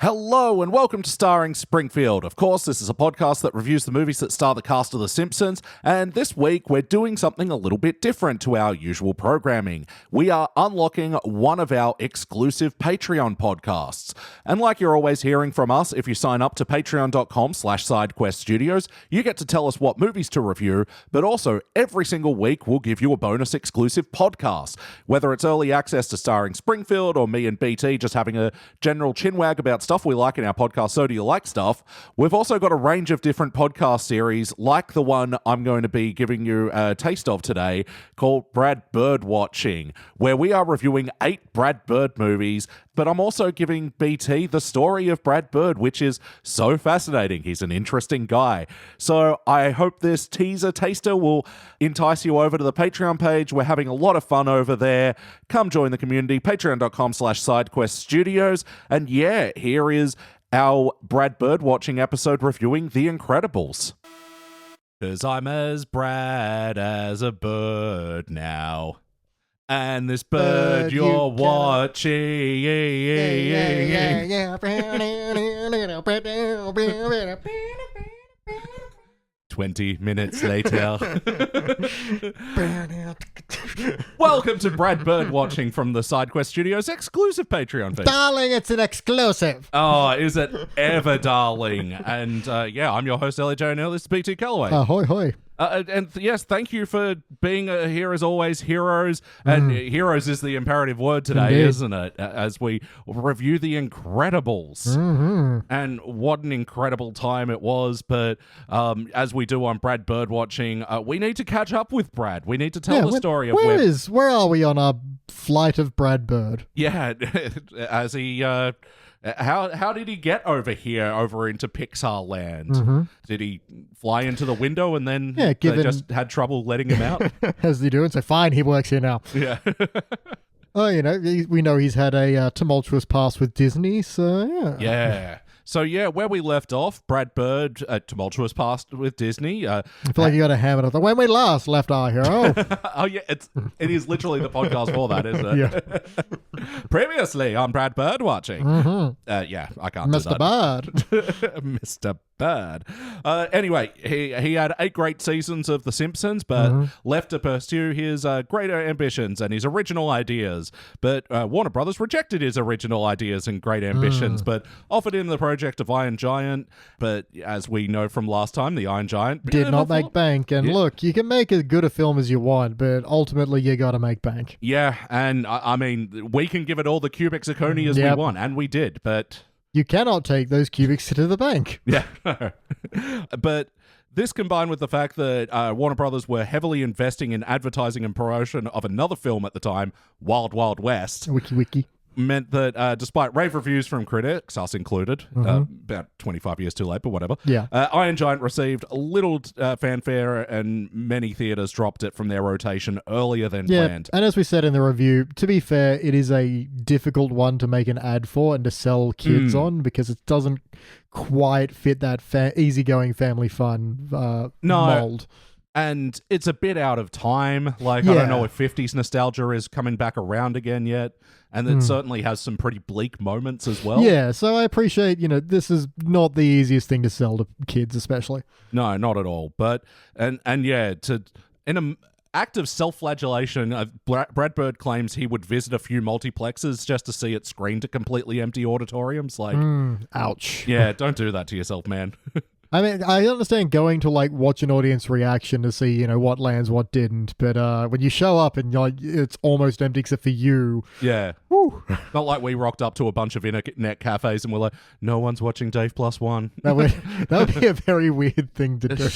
Hello and welcome to Starring Springfield. Of course, this is a podcast that reviews the movies that star the cast of The Simpsons, and this week we're doing something a little bit different to our usual programming. We are unlocking one of our exclusive Patreon podcasts. And like you're always hearing from us, if you sign up to patreon.com/sidequeststudios, you get to tell us what movies to review, but also every single week we'll give you a bonus exclusive podcast. Whether it's early access to Starring Springfield or me and BT just having a general chinwag about stuff we like in our podcast, So Do You Like Stuff, we've also got a range of different podcast series like the one I'm going to be giving you a taste of today called Birdwatching, where we are reviewing 8 Brad Bird movies, but I'm also giving BT the story of Brad Bird, which is so fascinating. He's an interesting guy. So I hope this teaser taster will entice you over to the Patreon page. We're having a lot of fun over there. Come join the community, patreon.com/sidequeststudios. And yeah, here is our Brad Bird watching episode reviewing The Incredibles. 'Cause I'm as Brad as a bird now. And this bird you're watching. 20 minutes later. Welcome to Brad Bird Watching from the SideQuest Studios exclusive Patreon feed. Darling, it's an exclusive. Oh, is it ever, darling? And yeah, I'm your host, Elliot, and this is BT Calloway. Ahoy, hoy. And yes, thank you for being here as always, heroes. And heroes is the imperative word today, Indeed. isn't it? As we review The Incredibles. And what an incredible time it was. But as we do on Brad Bird Watching, we need to catch up with Brad. We need to tell the story of where are we on our flight of Brad Bird? Yeah, as he... How did he get over here, over into Pixar land? Did he fly into the window and then they just had trouble letting him out? As they do, and so fine, he works here now. Yeah. Oh, you know, we know he's had a tumultuous past with Disney, so yeah. Yeah. So yeah, where we left off, Brad Bird, a tumultuous past with Disney. I feel like you got to hammer it. When we last left our hero. Oh yeah, it is literally the podcast for that, isn't it? Yeah. Previously on Brad Bird Watching. Yeah, I can't do that. Mr. Bird. Mr. Bird. Anyway, he had 8 great seasons of The Simpsons, but left to pursue his greater ambitions and his original ideas. But Warner Brothers rejected his original ideas and great ambitions, but offered him the project of Iron Giant. But as we know from last time, the Iron Giant did not make bank. And look, you can make as good a film as you want, but ultimately you got to make bank. Yeah, and I mean, we can give it all the cubic zirconia as we want, and we did, but... You cannot take those cubics to the bank. Yeah. But this combined with the fact that Warner Brothers were heavily investing in advertising and promotion of another film at the time, Wild Wild West. Wiki. Meant that despite rave reviews from critics, us included, about 25 years too late, but whatever, Iron Giant received little fanfare and many theaters dropped it from their rotation earlier than planned. And as we said in the review, to be fair, it is a difficult one to make an ad for and to sell kids on because it doesn't quite fit that easygoing family fun mold. And it's a bit out of time. Like, I don't know if 50s nostalgia is coming back around again yet. And it certainly has some pretty bleak moments as well. Yeah, so I appreciate, this is not the easiest thing to sell to kids, especially. No, not at all. But, and yeah, in an act of self-flagellation, Brad Bird claims he would visit a few multiplexes just to see it screened to completely empty auditoriums. Like, ouch. Yeah, don't do that to yourself, man. I mean, I understand going to watch an audience reaction to see, what lands, what didn't, but when you show up and it's almost empty except for you. Yeah. Whew. Not like we rocked up to a bunch of internet cafes and we're like, no one's watching Dave Plus One. That would be a very weird thing to do.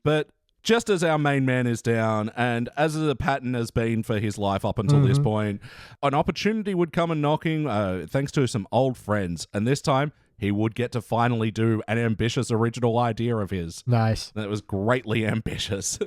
But just as our main man is down, and as the pattern has been for his life up until this point, an opportunity would come and knocking thanks to some old friends, and this time he would get to finally do an ambitious original idea of his. Nice. That was greatly ambitious.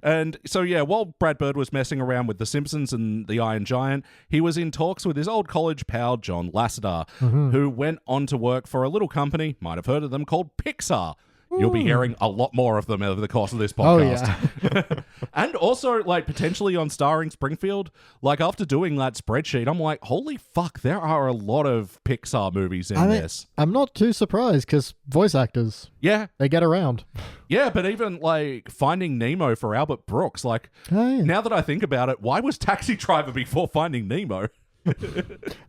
And so, yeah, while Brad Bird was messing around with The Simpsons and The Iron Giant, he was in talks with his old college pal, John Lasseter, who went on to work for a little company, might have heard of them, called Pixar. You'll be hearing a lot more of them over the course of this Oh, podcast. yeah. And also, like, potentially on Starring Springfield. Like, after doing that spreadsheet, I'm like, holy fuck, there are a lot of Pixar movies in this. I'm not too surprised because voice actors, Yeah. they get around. Yeah, but even, like, Finding Nemo for Albert Brooks, like, Oh, yeah. now that I think about it, why was Taxi Driver before Finding Nemo?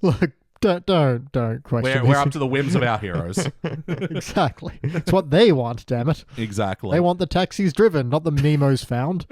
Look, don't question We're this. up to the whims of our heroes. Exactly. It's what they want, damn it. Exactly. They want the taxis driven, not the Nemos found.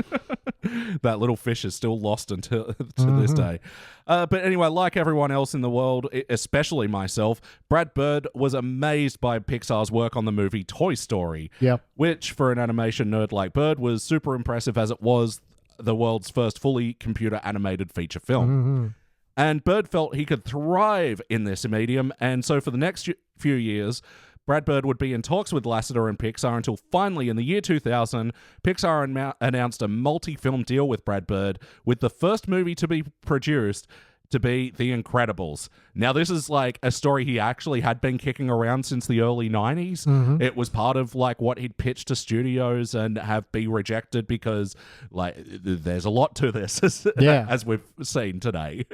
That little fish is still lost until to this day. But anyway, like everyone else in the world, especially myself, Brad Bird was amazed by Pixar's work on the movie Toy Story. Yep. Which, for an animation nerd like Bird, was super impressive as it was the world's first fully computer animated feature film. And Bird felt he could thrive in this medium, and so for the next few years, Brad Bird would be in talks with Lasseter and Pixar until finally, in the year 2000, Pixar announced a multi-film deal with Brad Bird, with the first movie to be produced to be The Incredibles. Now, this is like a story he actually had been kicking around since the early 90s. It was part of like what he'd pitched to studios and have been rejected because like there's a lot to this, as we've seen today.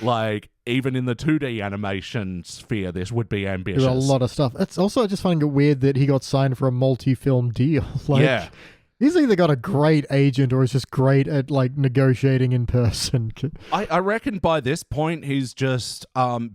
Like, even in the 2D animation sphere, this would be ambitious. There are a lot of stuff. It's also, I just find it weird that he got signed for a multi-film deal. Like, yeah. He's either got a great agent or is just great at like negotiating in person. I reckon by this point he's just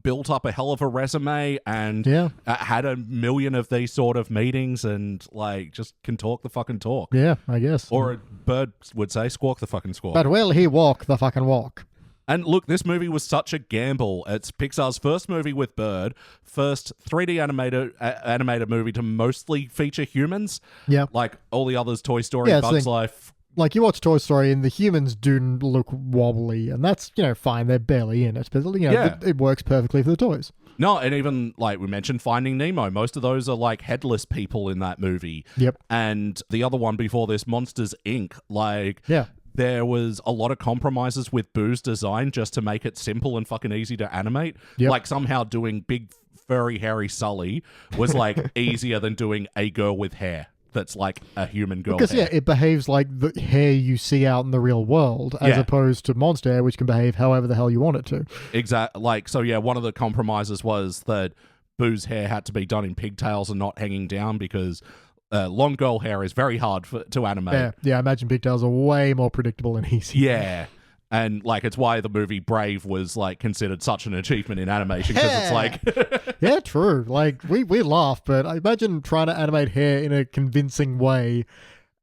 built up a hell of a resume and had a million of these sort of meetings and like just can talk the fucking talk. Yeah, I guess. Or a bird would say squawk the fucking squawk. But will he walk the fucking walk? And look, this movie was such a gamble. It's Pixar's first movie with Bird, first 3D animated movie to mostly feature humans. Yeah. Like all the others, Toy Story, Bugs Life. Like, you watch Toy Story and the humans do look wobbly, and that's, fine. They're barely in it, but, it works perfectly for the toys. No, and even, like we mentioned, Finding Nemo, most of those are, like, headless people in that movie. Yep. And the other one before this, Monsters, Inc., like... Yeah. There was a lot of compromises with Boo's design just to make it simple and fucking easy to animate. Yep. Like, somehow doing big, furry, hairy Sully was, like, easier than doing a girl with hair that's, like, a human girl Because, hair. it behaves like the hair you see out in the real world, as opposed to monster hair, which can behave however the hell you want it to. Exactly. Like, so, yeah, one of the compromises was that Boo's hair had to be done in pigtails and not hanging down because... long girl hair is very hard to animate. Yeah, I imagine pigtails are way more predictable and easy. Yeah. And, like, it's why the movie Brave was, like, considered such an achievement in animation, because it's like... Yeah, true. Like, we laugh, but I imagine trying to animate hair in a convincing way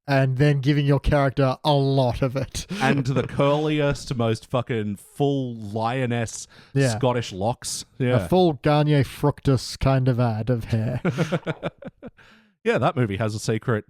and then giving your character a lot of it. And the curliest, most fucking full lioness Scottish locks. Yeah. A full Garnier Fructus kind of ad of hair. Yeah, that movie has a secret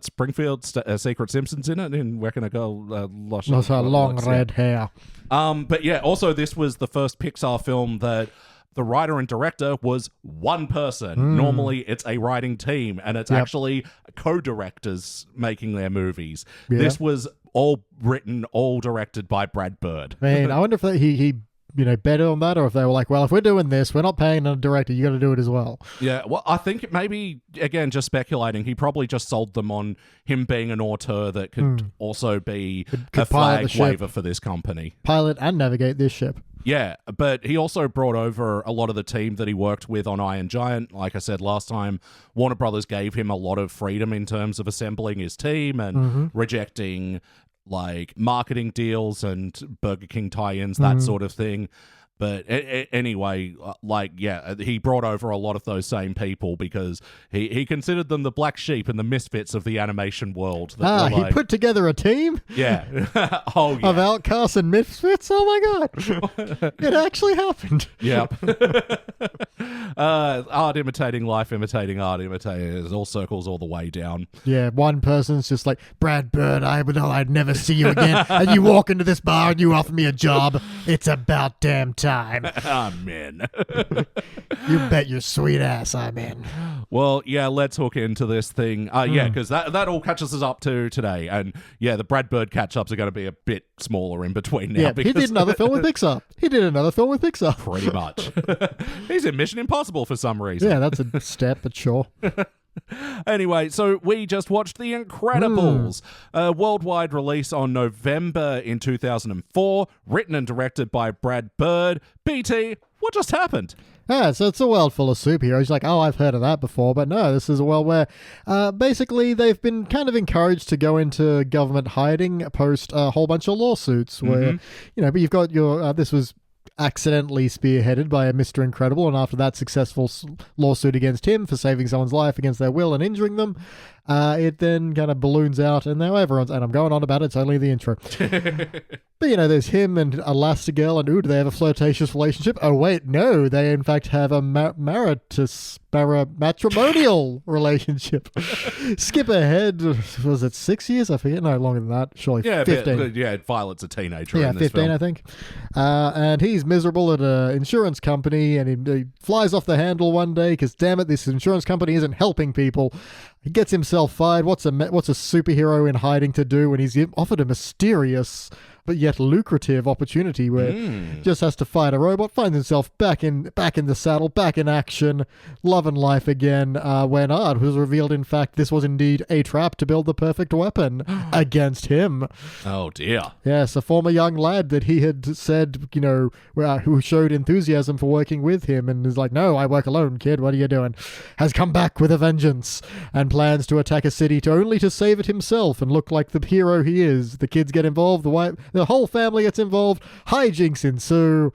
Springfield, secret Simpsons in it, and where can I go? Lost long red hair. But yeah, also this was the first Pixar film that the writer and director was one person. Normally it's a writing team, and it's actually co-directors making their movies. Yeah. This was all written, all directed by Brad Bird. Man, I wonder if he better on that, or if they were like, well, if we're doing this, we're not paying a director, you got to do it as well. Yeah, well, I think it maybe, again, just speculating, he probably just sold them on him being an auteur that could also be a flag waver for this company. Pilot and navigate this ship. Yeah, but he also brought over a lot of the team that he worked with on Iron Giant. Like I said last time, Warner Brothers gave him a lot of freedom in terms of assembling his team and rejecting like marketing deals and Burger King tie-ins, that sort of thing. But anyway, like, yeah, he brought over a lot of those same people because he considered them the black sheep and the misfits of the animation world. He put together a team? Yeah. Oh, yeah. Of outcasts and misfits? Oh, my God. It actually happened. Yep. Art imitating life, imitating art, imitating all circles all the way down. Yeah, one person's just like, Brad Bird, I'd never see you again. And you walk into this bar and you offer me a job. It's about damn time. I'm in. You bet your sweet ass I'm in. Well, yeah, let's hook into this thing. Yeah, because that all catches us up to today. And yeah, the Brad Bird catch-ups are going to be a bit smaller in between now. Yeah, he did another film with Pixar. Pretty much. He's in Mission Impossible for some reason. Yeah, that's a step, but sure. Anyway, so we just watched The Incredibles, a worldwide release on November in 2004, written and directed by Brad Bird. BT, what just happened? Yeah, so it's a world full of superheroes. Like, oh, I've heard of that before, but no, this is a world where basically they've been kind of encouraged to go into government hiding post a whole bunch of lawsuits where, but you've got your, this was accidentally spearheaded by a Mr. Incredible, and after that successful lawsuit against him for saving someone's life against their will and injuring them, it then kind of balloons out, and now everyone's, and I'm going on about it, it's only the intro. But, there's him and Elastigirl, and do they have a flirtatious relationship? Oh, wait, no, they in fact have a matrimonial relationship. Skip ahead, was it 6 years? I forget, no, longer than that, surely 15. Yeah, Violet's a teenager Yeah, in this 15, film. I think. And he's miserable at an insurance company, and he flies off the handle one day because, damn it, this insurance company isn't helping people. He gets himself fired. What's a superhero in hiding to do when he's offered a mysterious but yet lucrative opportunity where just has to fight a robot, finds himself back in the saddle, back in action, loving life again, when it was revealed, in fact, this was indeed a trap to build the perfect weapon against him. Oh, dear. Yes, a former young lad that he had said, who showed enthusiasm for working with him and is like, no, I work alone, kid, what are you doing? Has come back with a vengeance and plans to attack a city only to save it himself and look like the hero he is. The kids get involved, the whole family gets involved, hijinks ensue,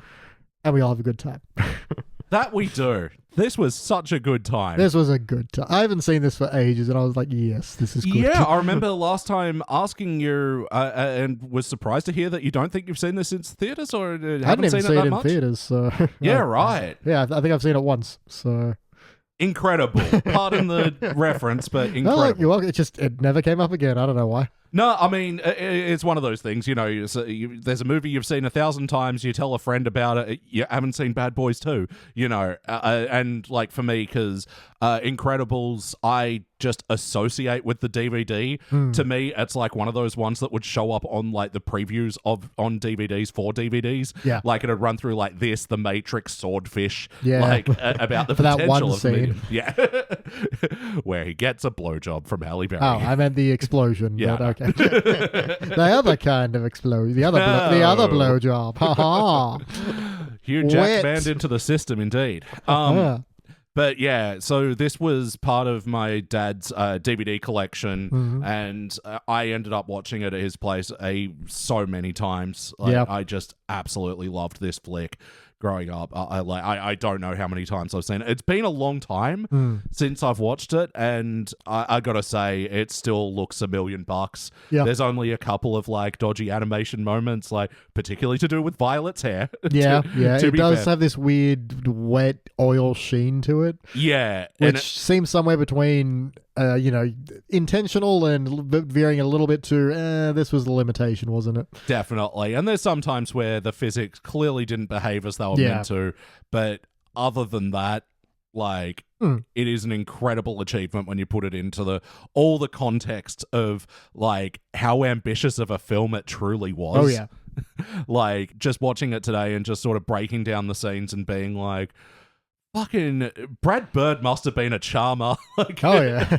and we all have a good time. That we do. This was such a good time. This was a good time. I haven't seen this for ages, and I was like, yes, this is good. Yeah, I remember last time asking you and was surprised to hear that you don't think you've seen this in theaters or haven't seen it that much. In theaters, so yeah, right. Yeah, I think I've seen it once, so... Incredible. Pardon the reference, but incredible. Well, it never came up again. I don't know why. No, I mean, it's one of those things, there's a movie you've seen 1,000 times, you tell a friend about it, you haven't seen Bad Boys 2, and like for me, because Incredibles, I just associate with the DVD. To me, it's like one of those ones that would show up on like the previews on DVDs for DVDs. Yeah. Like it'd run through like this, The Matrix, Swordfish, yeah. like about the for potential that one of scene. Yeah. Where he gets a blowjob from Halle Berry. Oh, I meant the explosion. Yeah. But okay. The other kind of explosion. The other blowjob. Ha ha. Hugh Jack banned into the system, indeed. But yeah, so this was part of my dad's DVD collection, and I ended up watching it at his place so many times. I just absolutely loved this flick growing up. I don't know how many times I've seen it. It's been a long time since I've watched it, and I gotta say, it still looks $1 million. Yeah. There's only a couple of like dodgy animation moments, like particularly to do with Violet's hair. Yeah, it does fair. have this weird wet oil sheen to it. Yeah, which seems somewhere between intentional and veering a little bit to this was the limitation, wasn't it? Definitely. And there's sometimes where the physics clearly didn't behave as they were meant to, but other than that, like it is an incredible achievement when you put it into all the context of like how ambitious of a film it truly was. Oh yeah. Like just watching it today and just sort of breaking down the scenes and being like, fucking Brad Bird must have been a charmer. Like, oh yeah,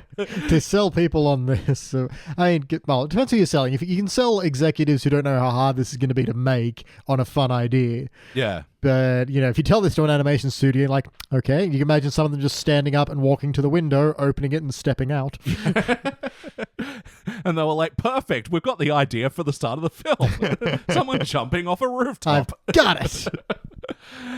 to sell people on this. I mean, it depends who you're selling. If you can sell executives who don't know how hard this is going to be to make on a fun idea. Yeah. But if you tell this to an animation studio, like, okay, you can imagine some of them just standing up and walking to the window, opening it, and stepping out. And they were like, perfect, we've got the idea for the start of the film. Someone jumping off a rooftop. I've got it.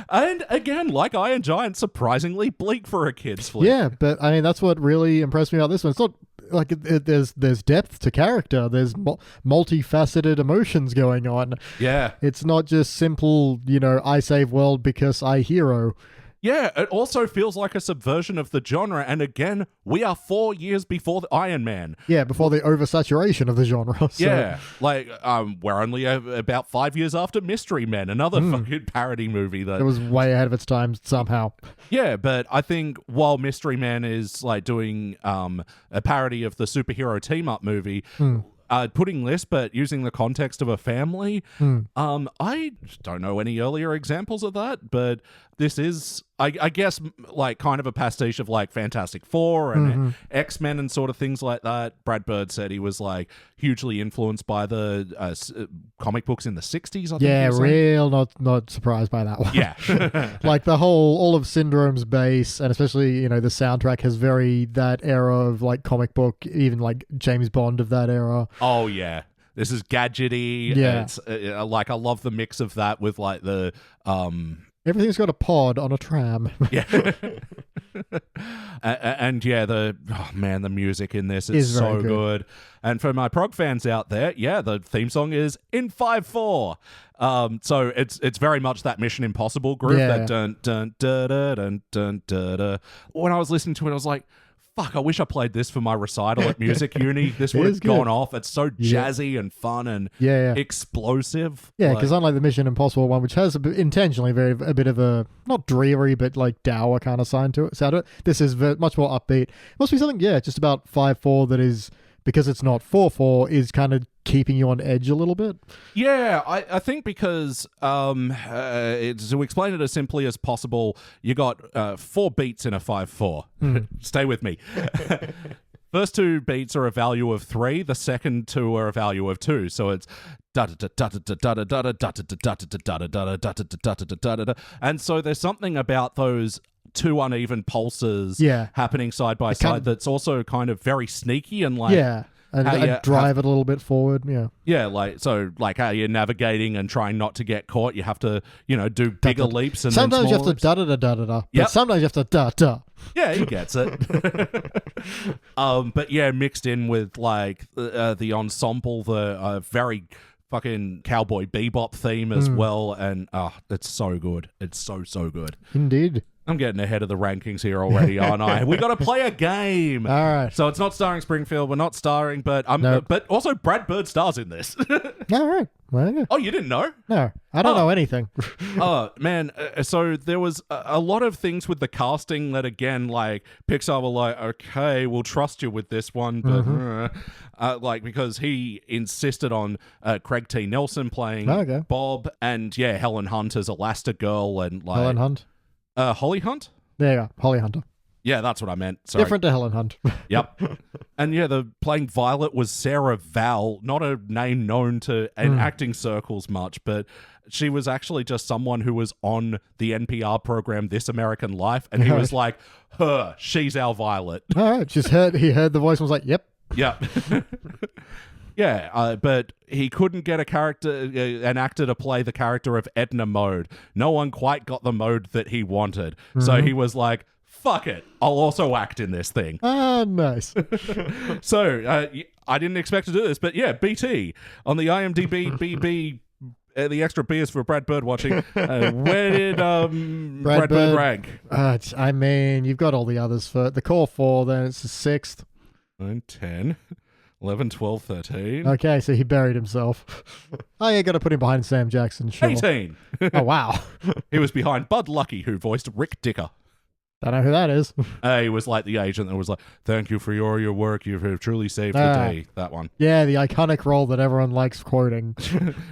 And again, like Iron Giant, surprisingly bleak for a kid's flick. Yeah, but I mean, that's what really impressed me about this one. It's not like there's depth to character. There's multifaceted emotions going on. Yeah. It's not just simple, I save world because I hero. Yeah, it also feels like a subversion of the genre, and again, we are 4 years before the Iron Man. Yeah, before the oversaturation of the genre. So. Yeah, like, we're only about 5 years after Mystery Men, another fucking parody movie that... It was way ahead of its time somehow. Yeah, but I think while Mystery Man is, like, doing a parody of the superhero team-up movie... putting this, but using the context of a family. I don't know any earlier examples of that, but this is I guess like kind of a pastiche of like Fantastic Four and X-Men and sort of things like that. Brad Bird said he was like hugely influenced by the comic books in the 60s, I think. Yeah, real not surprised by that one. Yeah. Like all of Syndrome's base, and especially, the soundtrack has very that era of like comic book, even like James Bond of that era. Oh, yeah. This is gadgety. Yeah. It's like I love the mix of that with like the Everything's got a pod on a tram. Yeah. and yeah, the music in this is so good. And for my prog fans out there, yeah, the theme song is in 5/4. So it's very much that Mission Impossible groove. That dun dun dun dun dun dun dun dun. When I was listening to it, I was like, fuck, I wish I played this for my recital at music uni. This would have gone off. It's so jazzy and fun and explosive. Yeah, because unlike the Mission Impossible one, which has intentionally a bit of a, not dreary, but like dour kind of sound to it, this is much more upbeat. Must be something, just about 5/4 that is, because it's not 4/4, is kind of keeping you on edge a little bit. Yeah, I think because to explain it as simply as possible, you got 4 beats in a 5/4. Stay with me. First 2 beats are a value of 3. The second 2 are a value of 2. So it's and so there's something about those 2 uneven pulses happening side by side that's also kind of very sneaky and like and drive it a little bit forward. Like how you're navigating and trying not to get caught. You have to do bigger leaps and sometimes then you have to da da da da da. But sometimes you have to da da. Yeah, he gets it. But yeah, mixed in with like the ensemble, the very fucking Cowboy Bebop theme as well, and it's so good. It's so good. Indeed. I'm getting ahead of the rankings here already, aren't I? We got to play a game. All right. So it's not starring Springfield. We're not starring, but but also Brad Bird stars in this. All right. Well, oh, you didn't know? No, I don't know anything. Oh, man. So there was a lot of things with the casting that, again, like Pixar were like, okay, we'll trust you with this one, but like because he insisted on Craig T. Nelson playing Bob, and Helen Hunt as Elastigirl, and like Helen Hunt. Holly Hunt? There you go, Holly Hunter. Yeah, that's what I meant. Sorry. Different to Helen Hunt. Yep. And the playing Violet was Sarah Val, not a name known to in acting circles much, but she was actually just someone who was on the NPR program This American Life, and he was like, she's our Violet. All right, he heard the voice and was like, yep. Yep. Yeah, but he couldn't get an actor to play the character of Edna Mode. No one quite got the mode that he wanted. So he was like, fuck it, I'll also act in this thing. Ah, nice. So I didn't expect to do this, but BT on the IMDb BB. The extra B is for Brad Birdwatching. Where did Brad Bird rank? I mean, you've got all the others for the core 4, then it's the 6th. 9, 10, 11, 12, 13. Okay, so he buried himself. You got to put him behind Sam Jackson. Sure. 18. Oh, wow. He was behind Bud Lucky, who voiced Rick Dicker. Don't know who that is. He was like the agent that was like, thank you for your work. You've truly saved the day. That one. Yeah, the iconic role that everyone likes quoting.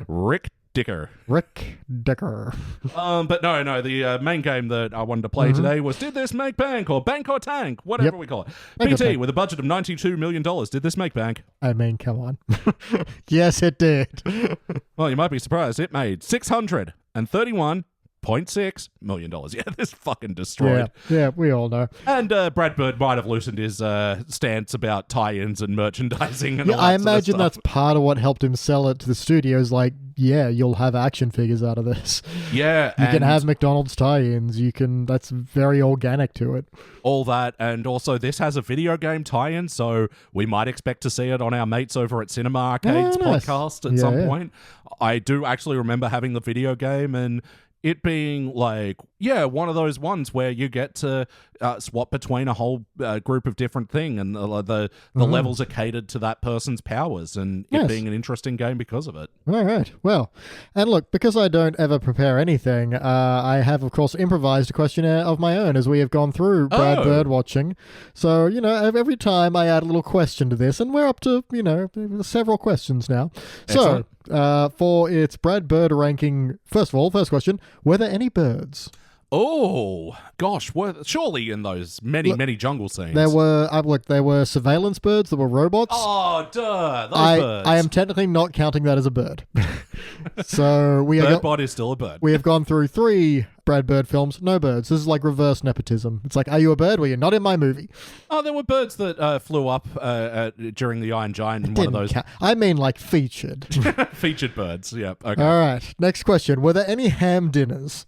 Rick Dicker. Rick Dicker. But no, the main game that I wanted to play today was Did This Make Bank? Or Bank or Tank? Whatever we call it. BT, with a budget of $92 million, did this make bank? I mean, come on. Yes, it did. Well, you might be surprised. It made $631.6 million. Yeah, this fucking destroyed. Yeah, we all know. And Brad Bird might have loosened his stance about tie-ins and merchandising and all that I imagine sort of that's part of what helped him sell it to the studios. Like, you'll have action figures out of this. Yeah. You can have McDonald's tie-ins. That's very organic to it. All that. And also this has a video game tie-in, so we might expect to see it on our mates over at Cinema Arcade's podcast at some point. I do actually remember having the video game and it being like, one of those ones where you get to swap between a whole group of different things, and the levels are catered to that person's powers, and it being an interesting game because of it. All right. Well, and look, because I don't ever prepare anything, I have, of course, improvised a questionnaire of my own as we have gone through Brad Birdwatching. So, every time I add a little question to this, and we're up to, several questions now. Excellent. So, for its Brad Bird ranking, first question, were there any birds? Oh, gosh, surely in those many jungle scenes. There were surveillance birds that were robots. Oh, duh, those birds. I am technically not counting that as a bird. So Birdbot is still a bird. We have gone through 3 Brad Bird films, no birds. This is like reverse nepotism. It's like, are you a bird? Well, you're not in my movie. Oh, there were birds that flew up during the Iron Giant in one of those. I mean like featured. Featured birds, yep. Okay. All right, next question. Were there any ham dinners?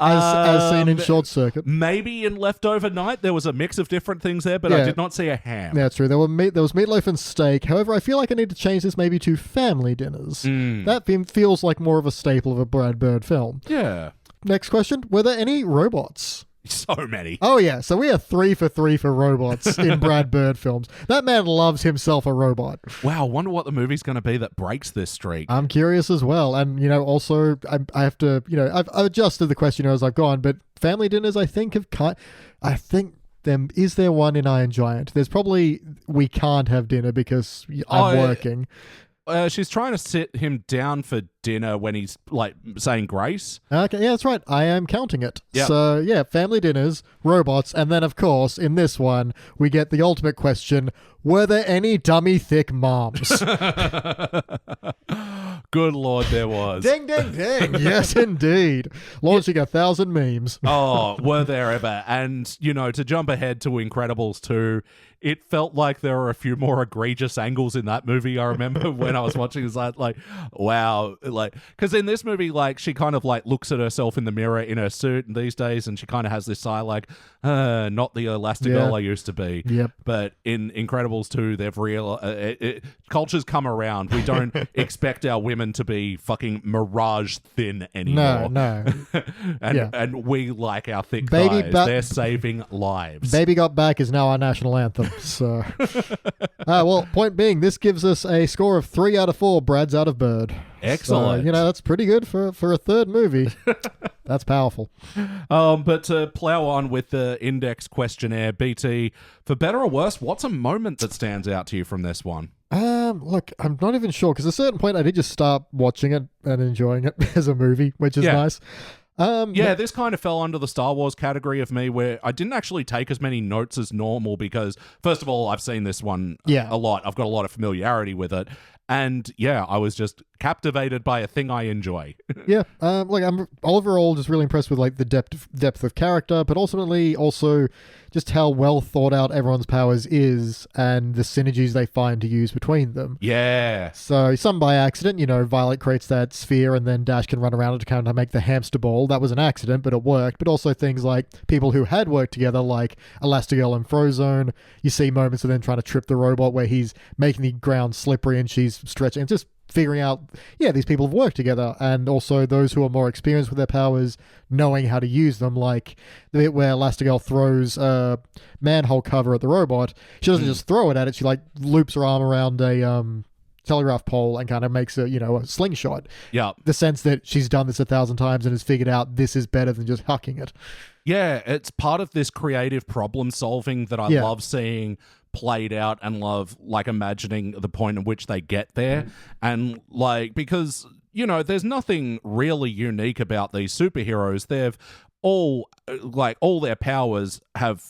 As seen in Short Circuit. Maybe in Leftover Night there was a mix of different things there, but I did not see a ham. Yeah, that's true. There was meatloaf and steak. However, I feel like I need to change this maybe to family dinners. That feels like more of a staple of a Brad Bird film. Yeah. Next question. Were there any robots? So many. Oh, yeah. So we are 3 for 3 for robots in Brad Bird films. That man loves himself a robot. Wow, wonder what the movie's going to be that breaks this streak. I'm curious as well. And, also, I have to, I've adjusted the question as I've gone, but family dinners, I think, is there one in Iron Giant? There's probably, we can't have dinner because I'm working. She's trying to sit him down for dinner when he's like saying grace. Okay, yeah, that's right. I am counting it. Yep. So yeah, family dinners, robots, and then of course in this one we get the ultimate question: were there any dummy thick moms? Good Lord, there was. Ding, ding, ding. Yes, indeed. Launching 1,000 memes. Oh, were there ever? And, to jump ahead to Incredibles 2, it felt like there were a few more egregious angles in that movie. I remember when I was watching, it's like, wow. Because in this movie, she kind of looks at herself in the mirror in her suit and these days, and she kind of has this sigh not the Elastigirl I used to be. Yep. But in Incredibles 2, they've culture's come around. We don't expect our women to be fucking mirage thin anymore. No. and we like our thick guys. They're saving lives. Baby Got Back is now our national anthem. So, well, point being, this gives us a score of 3 out of 4 Brads out of Bird. Excellent. So, that's pretty good for a third movie. That's powerful. But to plow on with the index questionnaire, BT, for better or worse, what's a moment that stands out to you from this one? Look, I'm not even sure, because at a certain point I did just start watching it and enjoying it as a movie, which is nice. This kind of fell under the Star Wars category of me, where I didn't actually take as many notes as normal because, first of all, I've seen this one a lot. I've got a lot of familiarity with it. And I was just captivated by a thing I enjoy. I'm overall just really impressed with the depth of character, but ultimately also just how well thought out everyone's powers is and the synergies they find to use between them. Yeah. So some by accident, Violet creates that sphere and then Dash can run around it to kind of make the hamster ball. That was an accident, but it worked. But also things like people who had worked together, like Elastigirl and Frozone. You see moments of them trying to trip the robot where he's making the ground slippery and she's stretching and just figuring out, these people have worked together, and also those who are more experienced with their powers knowing how to use them, like the bit where Elastigirl throws a manhole cover at the robot. She doesn't just throw it at it, she loops her arm around a telegraph pole and kind of makes a slingshot. Yeah. The sense that she's done this 1,000 times and has figured out this is better than just hucking it. Yeah, it's part of this creative problem solving that I love seeing played out, and love imagining the point at which they get there. And because there's nothing really unique about these superheroes. They've all all their powers have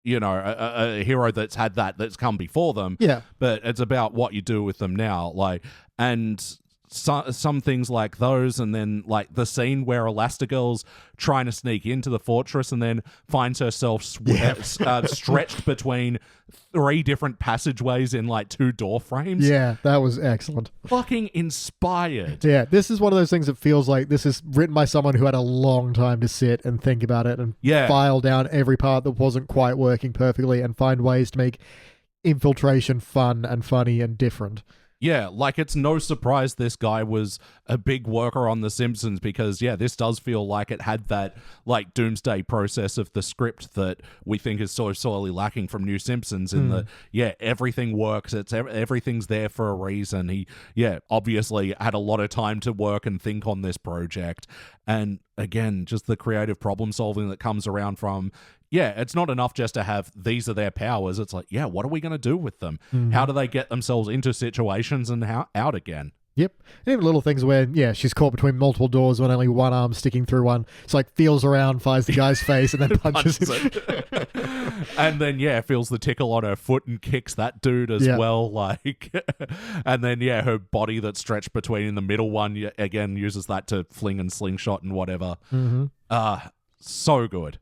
a hero that's had that's come before them, but it's about what you do with them now. And some things like those, and then the scene where Elastigirl's trying to sneak into the fortress and then finds herself stretched between 3 different passageways in 2 door frames. Yeah, that was excellent. Fucking inspired. Yeah, this is one of those things that feels like this is written by someone who had a long time to sit and think about it and file down every part that wasn't quite working perfectly and find ways to make infiltration fun and funny and different. Yeah, it's no surprise this guy was a big worker on The Simpsons, because, this does feel like it had that, doomsday process of the script that we think is so sorely lacking from New Simpsons in everything works. Everything's there for a reason. He, obviously had a lot of time to work and think on this project. And again, just the creative problem solving that comes around from, it's not enough just to have these are their powers. It's what are we going to do with them? How do they get themselves into situations and how out again? Yep. And even little things where, she's caught between multiple doors with only one arm sticking through one. It's like feels around, finds the guy's face, and then punches him. And then, feels the tickle on her foot and kicks that dude as well. Like, and then, her body that's stretched between in the middle one, again, uses that to fling and slingshot and whatever. So good.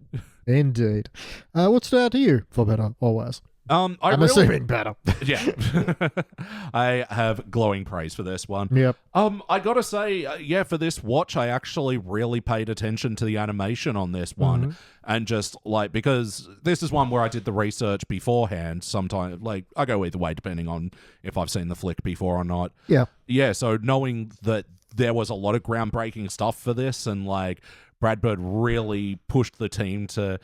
Indeed. What stood out to you, for better or worse? I'm assuming better. Yeah. I have glowing praise for this one. Yep. I gotta say, for this watch, I actually really paid attention to the animation on this one. And just, like, because this is one where I did the research beforehand. Sometimes, like, I go either way depending on if I've seen the flick before or not. Yeah. Yeah, so knowing that there was a lot of groundbreaking stuff for this, and, like, Brad Bird really pushed the team to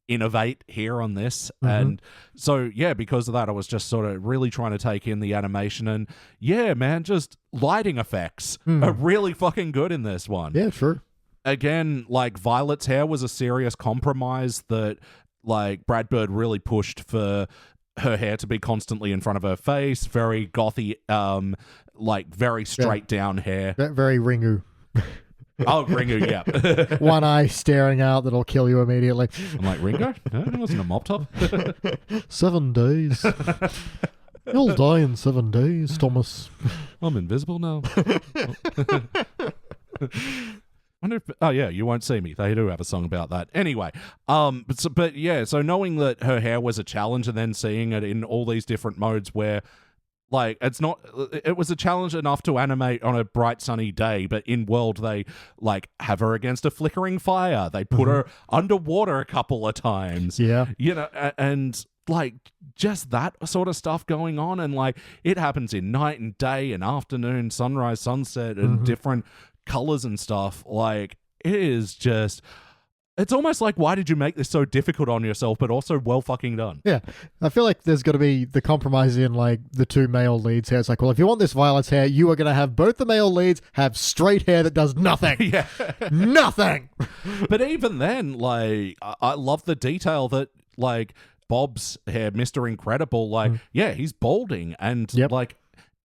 innovate here on this. And so because of that, I was just sort of really trying to take in the animation, and man, just lighting effects are really fucking good in this one. Yeah, sure. Again, like, Violet's hair was a serious compromise that, like, Brad Bird really pushed for her hair to be constantly in front of her face, very gothy, like, very straight down hair. Very Ringu. Oh, Ringo, yeah. One eye staring out that'll kill you immediately. I'm like, Ringo? No, it wasn't a mop top. 7 days. You'll die in 7 days, Thomas. I'm invisible now. You won't see me. They do have a song about that. Anyway, so knowing that her hair was a challenge and then seeing it in all these different modes where, like, it was a challenge enough to animate on a bright sunny day, but in world they, like, have her against a flickering fire. They put her underwater a couple of times. Yeah. And, like, just that sort of stuff going on. And, like, it happens in night and day and afternoon, sunrise, sunset, and different colors and stuff. Like, it is just... It's almost like, why did you make this so difficult on yourself, but also well fucking done? Yeah. I feel like there's got to be the compromise in, like, the two male leads here. It's like, well, if you want this Violet's hair, you are going to have both the male leads have straight hair that does nothing. Yeah. Nothing. But even then, like, I love the detail that, like, Bob's hair, Mr. Incredible, like, he's balding. And, like,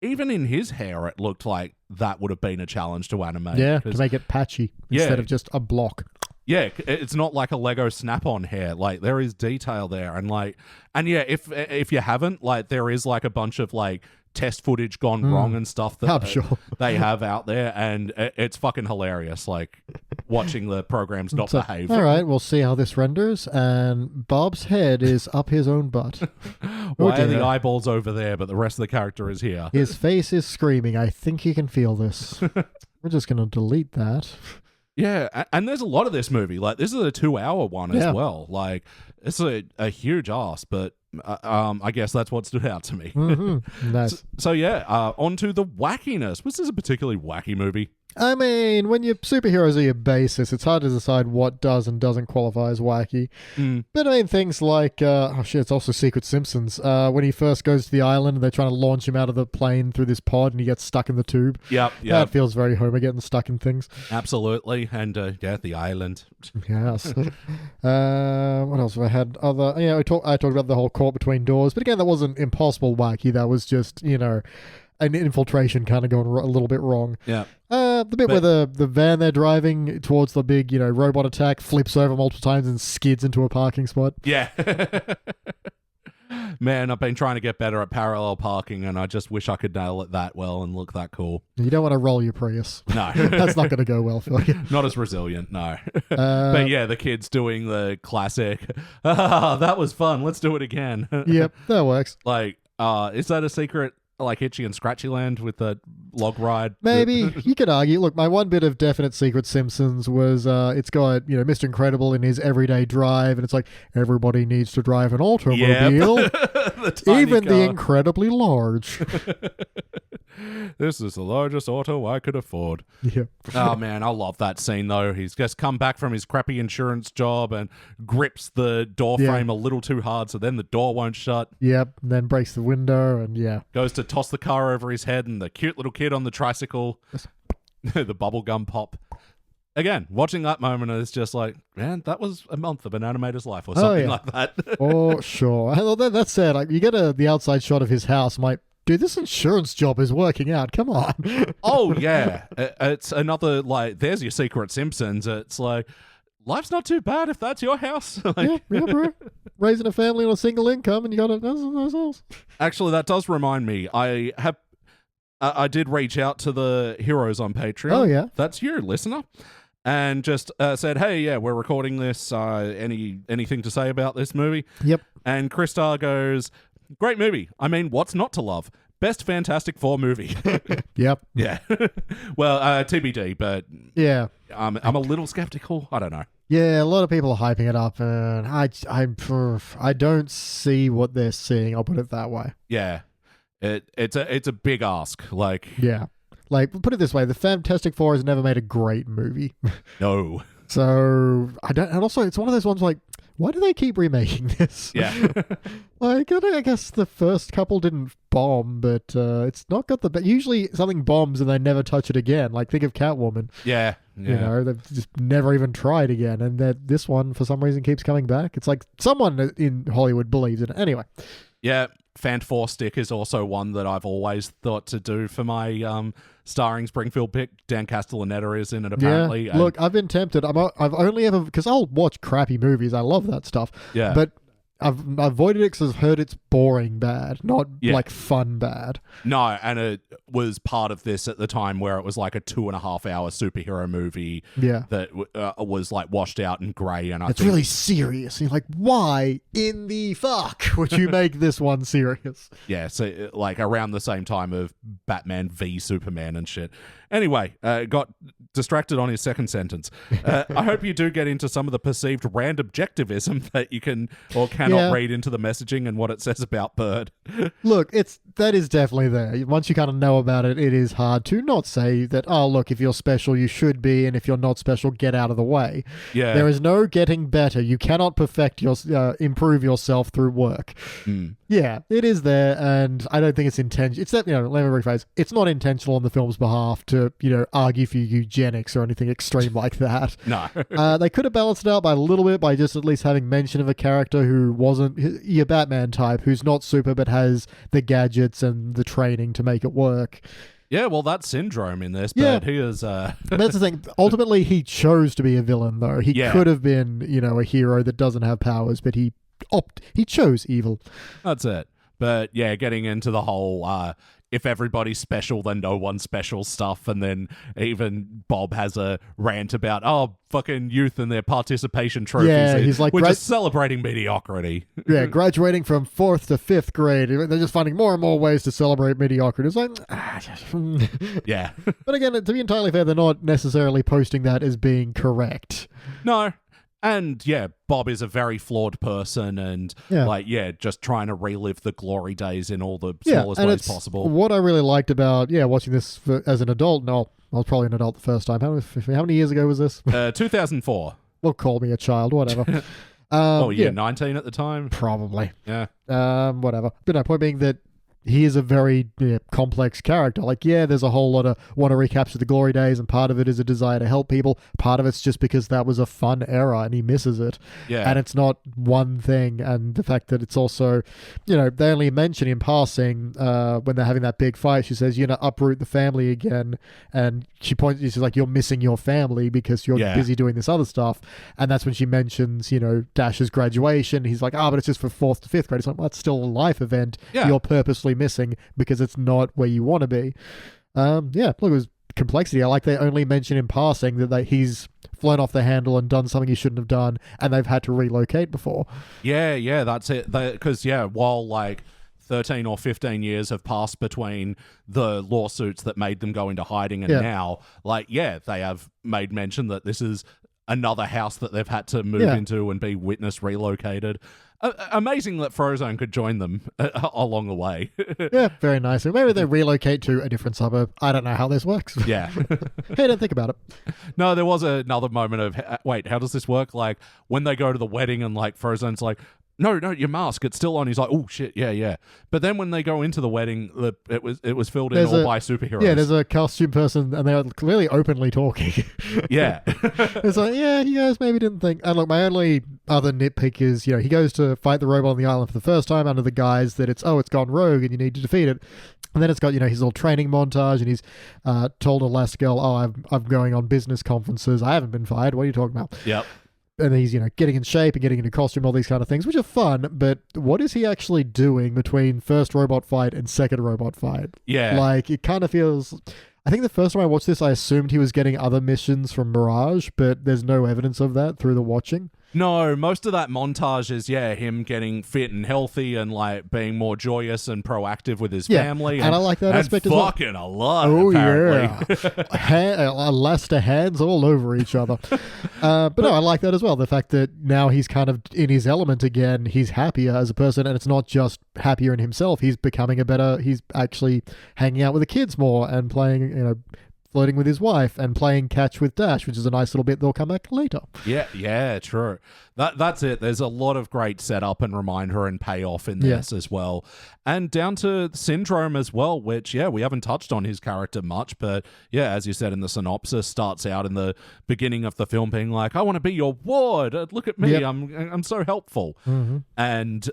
even in his hair, it looked like that would have been a challenge to animate. Yeah, to make it patchy instead of just a block. Yeah, it's not like a Lego snap-on hair. Like, there is detail there. And, like, if you haven't, like, there is, like, a bunch of, like, test footage gone wrong and stuff that they have out there. And it's fucking hilarious, like, watching the programs not behave. All right, we'll see how this renders. And Bob's head is up his own butt. Why are the eyeballs over there, but the rest of the character is here? His face is screaming. I think he can feel this. We're just going to delete that. Yeah, and there's a lot of this movie. Like, this is a 2-hour one as well. Like, it's a huge ass, but I guess that's what stood out to me. Nice. So on to the wackiness. Was this a particularly wacky movie? I mean, when your superheroes are your basis, it's hard to decide what does and doesn't qualify as wacky. But I mean, things like, it's also Secret Simpsons. When he first goes to the island and they're trying to launch him out of the plane through this pod and he gets stuck in the tube. Yep. That feels very Homer, getting stuck in things. Absolutely. And, the island. Yes. What else have I had? I talked about the whole caught between doors, but again, that wasn't impossible wacky. That was just, an infiltration kind of going a little bit wrong. Yeah. The bit where the van they're driving towards the big, robot attack flips over multiple times and skids into a parking spot. Yeah. Man, I've been trying to get better at parallel parking, and I just wish I could nail it that well and look that cool. You don't want to roll your Prius. No. That's not going to go well for you. Not as resilient, no. But yeah, the kids doing the classic, that was fun, let's do it again. Yep, that works. Like, is that a secret, like, Itchy and Scratchy Land with the log ride? Maybe. You could argue. Look, my one bit of definite Secret Simpsons was it's got, Mr. Incredible in his everyday drive, and it's like, everybody needs to drive an automobile. Even car. the incredibly large. This is the largest auto I could afford. Yeah. Oh, man, I love that scene, though. He's just come back from his crappy insurance job and grips the door frame a little too hard, so then the door won't shut. Yep, and then breaks the window, and goes to toss the car over his head, and the cute little kid on the tricycle, the bubblegum pop. Again, watching that moment is just like, man, that was a month of an animator's life or something like that. Oh, sure. That said, like, you get the outside shot of his house might dude, this insurance job is working out. Come on. Oh, yeah. It's another, like, there's your secret Simpsons. It's like, life's not too bad if that's your house. Like, yeah, bro. Raising a family on a single income and you got a nice house. Actually, that does remind me. I did reach out to the heroes on Patreon. Oh, yeah. That's you, listener. And just said, hey, yeah, we're recording this. Anything to say about this movie? Yep. And Christar goes, great movie. I mean, what's not to love? Best Fantastic Four movie. Yep. Yeah. Well, TBD, but yeah, I'm a little skeptical. I don't know. Yeah, a lot of people are hyping it up, and I don't see what they're seeing. I'll put it that way. Yeah. It's a big ask. Like, yeah. Like, put it this way, the Fantastic Four has never made a great movie. No. So, I don't, and also, it's one of those ones like, why do they keep remaking this? Yeah. Like, I guess the first couple didn't bomb, but it's not got the... Usually something bombs and they never touch it again. Like, think of Catwoman. Yeah. You know, they've just never even tried again. And that this one, for some reason, keeps coming back. It's like someone in Hollywood believes in it. Anyway. Yeah. Fant 4 Stick is also one that I've always thought to do for my starring Springfield pick. Dan Castellaneta is in it, apparently. Yeah. Look, I've been tempted. I've only ever... Because I'll watch crappy movies. I love that stuff. Yeah. But I've avoided it because I've heard it's boring bad, not like fun bad. No, and it was part of this at the time where it was like a 2.5-hour superhero movie that was like washed out and grey. And it's really serious. And you're like, why in the fuck would you make this one serious? Yeah, so like around the same time of Batman v Superman and shit. Anyway, got distracted on his second sentence. I hope you do get into some of the perceived rand objectivism that you can or cannot read into the messaging and what it says about Bird. Look, that is definitely there. Once you kind of know about it, it is hard to not say that, oh, look, if you're special, you should be, and if you're not special, get out of the way. Yeah. There is no getting better. You cannot perfect improve yourself through work. Mm. Yeah, it is there, and I don't think it's intentional. It's that, let me rephrase. It's not intentional on the film's behalf to, argue for eugenics or anything extreme like that. No. They could have balanced it out by a little bit by just at least having mention of a character who wasn't your Batman type, who's not super but has the gadgets and the training to make it work. Yeah, well, that's Syndrome in this, but he is... That's the thing. Ultimately, he chose to be a villain, though. He could have been, a hero that doesn't have powers, but he chose evil. That's it. But yeah, getting into the whole if everybody's special, then no one's special stuff, and then even Bob has a rant about fucking youth and their participation trophies. Yeah, he's like, we're just celebrating mediocrity. Yeah, graduating from 4th to 5th grade, they're just finding more and more ways to celebrate mediocrity. It's like, yeah. But again, to be entirely fair, they're not necessarily posting that as being correct. No. And yeah, Bob is a very flawed person and just trying to relive the glory days in all the smallest ways possible. What I really liked about watching this as an adult, no, I was probably an adult the first time. How many years ago was this? 2004. Well, call me a child, whatever. 19 at the time? Probably. Yeah. Whatever. But no, point being that he is a very complex character. Like, there's a whole lot of want to recapture the glory days, and part of it is a desire to help people. Part of it's just because that was a fun era and he misses it. Yeah. And it's not one thing. And the fact that it's also, they only mention in passing when they're having that big fight, she says, uproot the family again. And she's like, you're missing your family because you're busy doing this other stuff. And that's when she mentions, Dash's graduation. He's like, but it's just for 4th to 5th grade. It's like, well, that's still a life event. Yeah. You're purposely missing because it's not where you want to be. Look, it was complexity. I like they only mention in passing that he's flown off the handle and done something he shouldn't have done, and they've had to relocate before. Yeah, that's it. Because while like 13 or 15 years have passed between the lawsuits that made them go into hiding and now, they have made mention that this is another house that they've had to move into and be witness relocated. Amazing that Frozone could join them along the way. Yeah, very nice. Maybe they relocate to a different suburb. I don't know how this works. Yeah. Hey, don't think about it. No, there was another moment of, wait, how does this work? Like, when they go to the wedding and, like, Frozone's like, no, your mask, it's still on. He's like, oh, shit, yeah. But then when they go into the wedding, it was filled in all by superheroes. Yeah, there's a costume person, and they're clearly openly talking. Yeah. It's like, you guys maybe didn't think. And look, my only other nitpick is, he goes to fight the robot on the island for the first time under the guise that it's gone rogue and you need to defeat it. And then it's got, his little training montage, and he's told Elastigirl, oh, I'm going on business conferences. I haven't been fired. What are you talking about? Yep. And he's, getting in shape and getting into costume, all these kind of things, which are fun. But what is he actually doing between first robot fight and second robot fight? Yeah. Like, it kind of feels... I think the first time I watched this, I assumed he was getting other missions from Mirage, but there's no evidence of that through the watching. No, most of that montage is, him getting fit and healthy and, like, being more joyous and proactive with his family. And I like that aspect as well. Fucking a lot, apparently. Yeah. Lester hands all over each other. But no, I like that as well. The fact that now he's kind of in his element again. He's happier as a person, and it's not just happier in himself. He's becoming he's actually hanging out with the kids more and playing, flirting with his wife and playing catch with Dash, which is a nice little bit that'll come back later. Yeah, true. That's it. There's a lot of great setup and reminder and payoff in this as well. And down to Syndrome as well, which, we haven't touched on his character much, but as you said in the synopsis, starts out in the beginning of the film being like, I want to be your ward. Look at me. Yep. I'm so helpful. Mm-hmm. And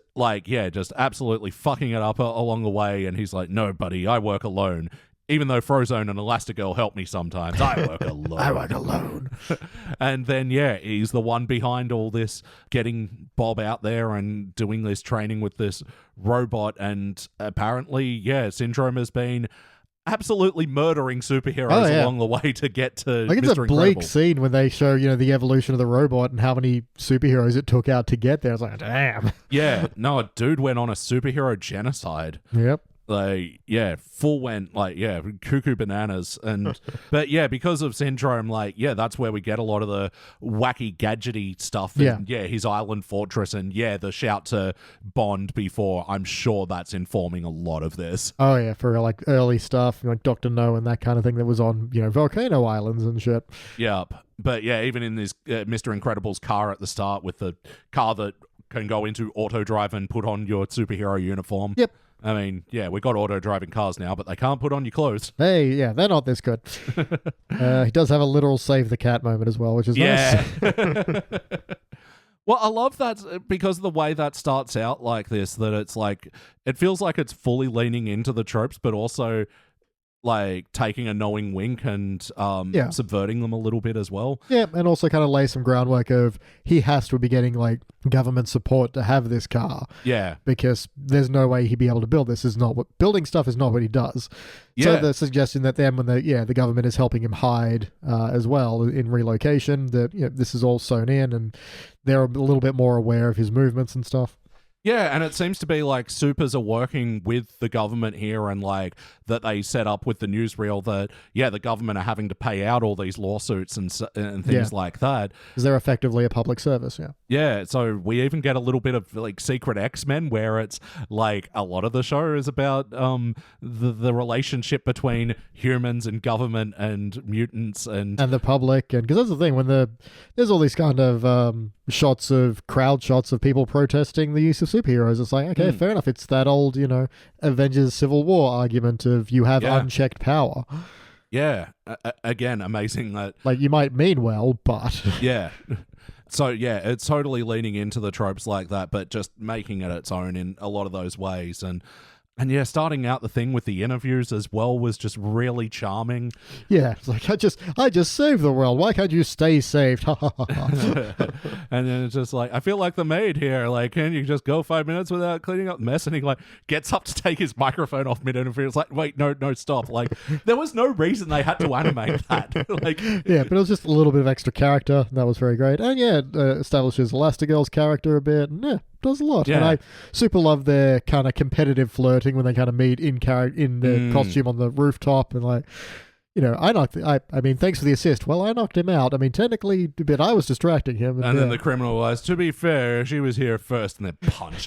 just absolutely fucking it up along the way. And he's like, no, buddy, I work alone. Even though Frozone and Elastigirl help me sometimes, I work alone. I work alone. And then, he's the one behind all this, getting Bob out there and doing this training with this robot. And apparently, Syndrome has been absolutely murdering superheroes along the way to get to Like, it's Mr. a bleak Incredible. scene when they show, the evolution of the robot and how many superheroes it took out to get there. It's like, damn. Yeah, no, a dude went on a superhero genocide. Yep. Like, full went, cuckoo bananas. And, but because of Syndrome, that's where we get a lot of the wacky gadgety stuff. And, his island fortress and, the shout to Bond before. I'm sure that's informing a lot of this. Oh, yeah, for, early stuff, like Dr. No and that kind of thing that was on, Volcano Islands and shit. Yep. But, even in this Mr. Incredible's car at the start with the car that can go into auto drive and put on your superhero uniform. Yep. I mean, we got auto-driving cars now, but they can't put on your clothes. Hey, they're not this good. He does have a literal save the cat moment as well, which is nice. Well, I love that because of the way that starts out like this, that it's like, it feels like it's fully leaning into the tropes, but also like taking a knowing wink and subverting them a little bit as well. Yeah, and also kind of lay some groundwork of he has to be getting like government support to have this car. Yeah. Because there's no way he'd be able to build this. Building stuff is not what he does. Yeah. So the suggestion that then when the government is helping him hide as well in relocation, that this is all sewn in and they're a little bit more aware of his movements and stuff. Yeah, and it seems to be like supers are working with the government here and like that they set up with the newsreel that, the government are having to pay out all these lawsuits and things like that. Because they're effectively a public service, Yeah, so we even get a little bit of like Secret X-Men where it's like a lot of the show is about the relationship between humans and government and mutants and the public. And because that's the thing, when there's all these kind of crowd shots of people protesting the use of superheroes, it's like, okay, fair enough. It's that old, Avengers Civil War argument of you have unchecked power. Yeah. Again, amazing that... Like, you might mean well, but... Yeah. So, it's totally leaning into the tropes like that, but just making it its own in a lot of those ways. And starting out the thing with the interviews as well was just really charming. Yeah, it's like, I just saved the world. Why can't you stay saved? And then it's just like, I feel like the maid here. Like, can you just go 5 minutes without cleaning up the mess? And he like gets up to take his microphone off mid-interview. It's like, wait, no, stop. Like, there was no reason they had to animate that. Like, yeah, but it was just a little bit of extra character. That was very great. And establishes Elastigirl's character a bit. And does a lot. Yeah. And I super love their kind of competitive flirting when they kind of meet in the costume on the rooftop and like, I mean, thanks for the assist. Well, I knocked him out. I mean, technically, but I was distracting him. And then the criminal was, to be fair, she was here first, and then punch.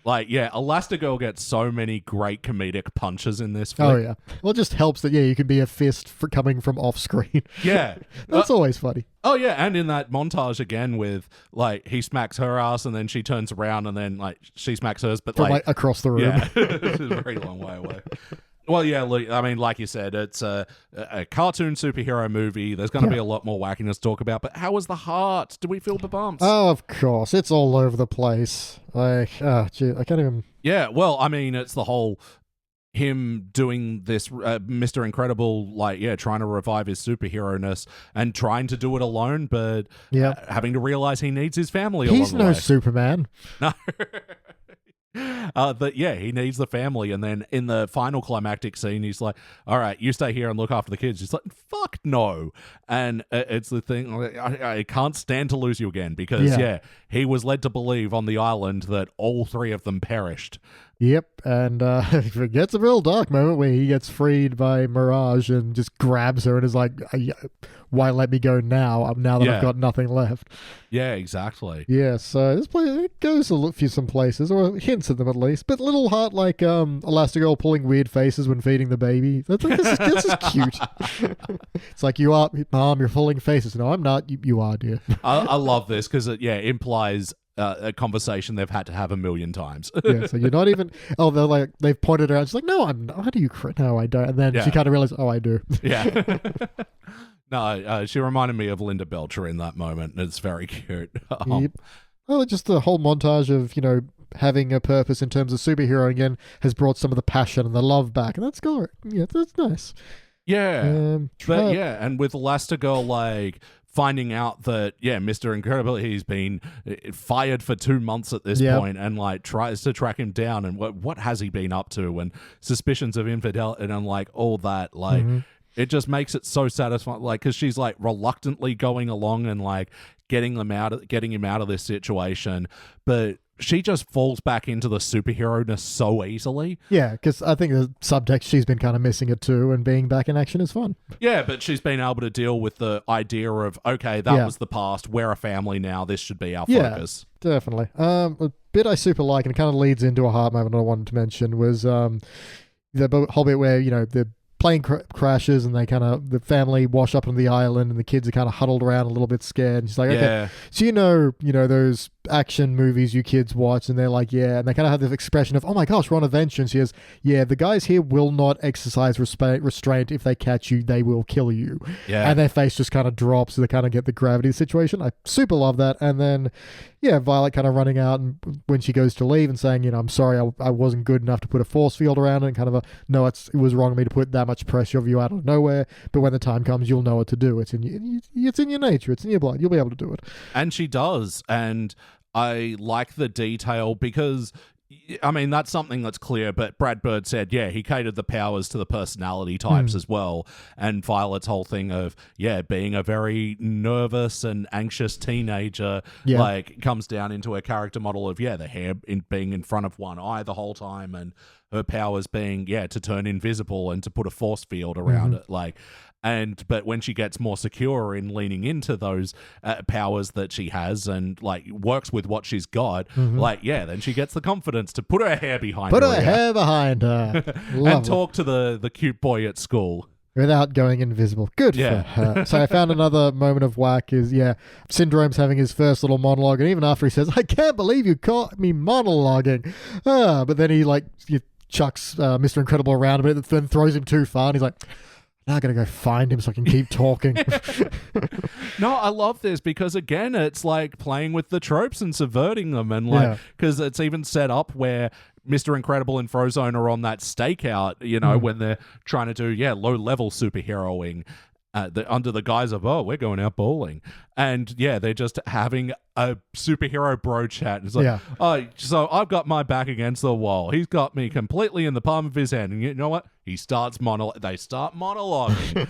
Like, Elastigirl gets so many great comedic punches in this flick. Oh, yeah. Well, it just helps that, you can be a fist for coming from off screen. Yeah. That's always funny. Oh, yeah, and in that montage again with, like, he smacks her ass, and then she turns around, and then, like, she smacks hers, but, from, like across the room. Yeah, it's a very long way away. Well, yeah, I mean, like you said, it's a cartoon superhero movie. There's going to be a lot more wackiness to talk about, but how was the heart? Do we feel the bumps? Oh, of course. It's all over the place. Like, gee, I can't even... Yeah, well, I mean, it's the whole him doing this, Mr. Incredible, like, trying to revive his superhero-ness and trying to do it alone, but having to realize he needs his family along the way. He's no Superman. No. But he needs the family, and then in the final climactic scene, he's like, "All right, you stay here and look after the kids." He's like, "Fuck no!" And it's the thing, I can't stand to lose you again, because he was led to believe on the island that all three of them perished. Yep, and it gets a real dark moment where he gets freed by Mirage and just grabs her and is like, "Why let me go now? Now that I've got nothing left." Yeah, exactly. Yeah, so this place, it goes a few some places, or hints at them at least, but little heart like Elastigirl pulling weird faces when feeding the baby. That's like, this is cute. It's like, "You are, Mom, you're pulling faces." "No, I'm not. You are, dear." I love this because it implies a conversation they've had to have a million times. So you're not even. Oh, they're like, they've pointed her out. She's like, "No, I'm not." "No, I don't." And then she kind of realized, "Oh, I do." Yeah. No, she reminded me of Linda Belcher in that moment. It's very cute. Well, just the whole montage of, having a purpose in terms of superhero again has brought some of the passion and the love back, and that's good. Yeah, that's nice. Yeah, and with Elastigirl, like, finding out that Mr. Incredible, he's been fired for 2 months at this point, and like tries to track him down, and what has he been up to, and suspicions of infidelity, and like all that, like. It just makes it so satisfying, like, because she's like reluctantly going along and like getting him out of this situation, but she just falls back into the superhero-ness so easily. Yeah, because I think the subtext, she's been kind of missing it too, and being back in action is fun. Yeah, but she's been able to deal with the idea of, okay, that was the past, we're a family now, this should be our focus. Definitely. A bit I super like, and it kind of leads into a heart moment I wanted to mention, was the whole bit where, the plane crashes and the family wash up on the island and the kids are kind of huddled around a little bit scared. And she's like, "Okay, so those action movies you kids watch," and they're like, "Yeah," and they kind of have this expression of, "Oh my gosh, we're on adventure." And she goes, "Yeah, the guys here will not exercise restraint. If they catch you, they will kill you." And their face just kind of drops, so they kind of get the gravity of the situation. I super love that. And then Violet kind of running out, and when she goes to leave and saying, "I'm sorry, I wasn't good enough to put a force field around it," and kind of no, it was wrong of me to put that much pressure of you out of nowhere, but when the time comes, you'll know what to do. It's in your nature, it's in your blood, you'll be able to do it. And she does. And I like the detail because, I mean, that's something that's clear, but Brad Bird said, he catered the powers to the personality types as well. And Violet's whole thing of, being a very nervous and anxious teenager, like, comes down into a character model of, the hair being in front of one eye the whole time, and her powers being, to turn invisible and to put a force field around it. Like, but when she gets more secure in leaning into those powers that she has and like works with what she's got, then she gets the confidence to put her hair behind her. Put her hair behind her. And talk to the cute boy at school. Without going invisible. Good for her. So I found another moment of whack is, Syndrome's having his first little monologue, and even after he says, "I can't believe you caught me monologuing," but then he chucks Mr. Incredible around a bit, then throws him too far, and he's like, "Now I gotta go find him so I can keep talking." No, I love this because, again, it's like playing with the tropes and subverting them, and like, because it's even set up where Mr. Incredible and Frozone are on that stakeout, when they're trying to do, low-level superheroing under the guise of, "Oh, we're going out bowling." And, they're just having a superhero bro chat. It's like, "Oh, so I've got my back against the wall. He's got me completely in the palm of his hand." And you know what? They start monologuing.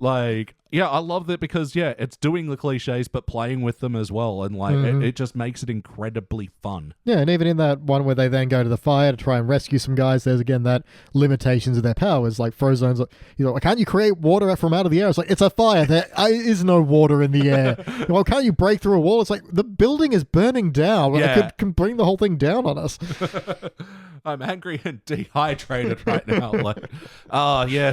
Like, I love that because, it's doing the cliches but playing with them as well. And, like, it just makes it incredibly fun. Yeah, and even in that one where they then go to the fire to try and rescue some guys, there's, again, that limitations of their powers. Like, Frozone's like, "Well, can't you create water from out of the air?" It's like, "It's a fire. There is no water in the air." "Well, can't you break through a wall?" It's like, the building is burning down. It can bring the whole thing down on us. I'm angry and dehydrated right now. Like,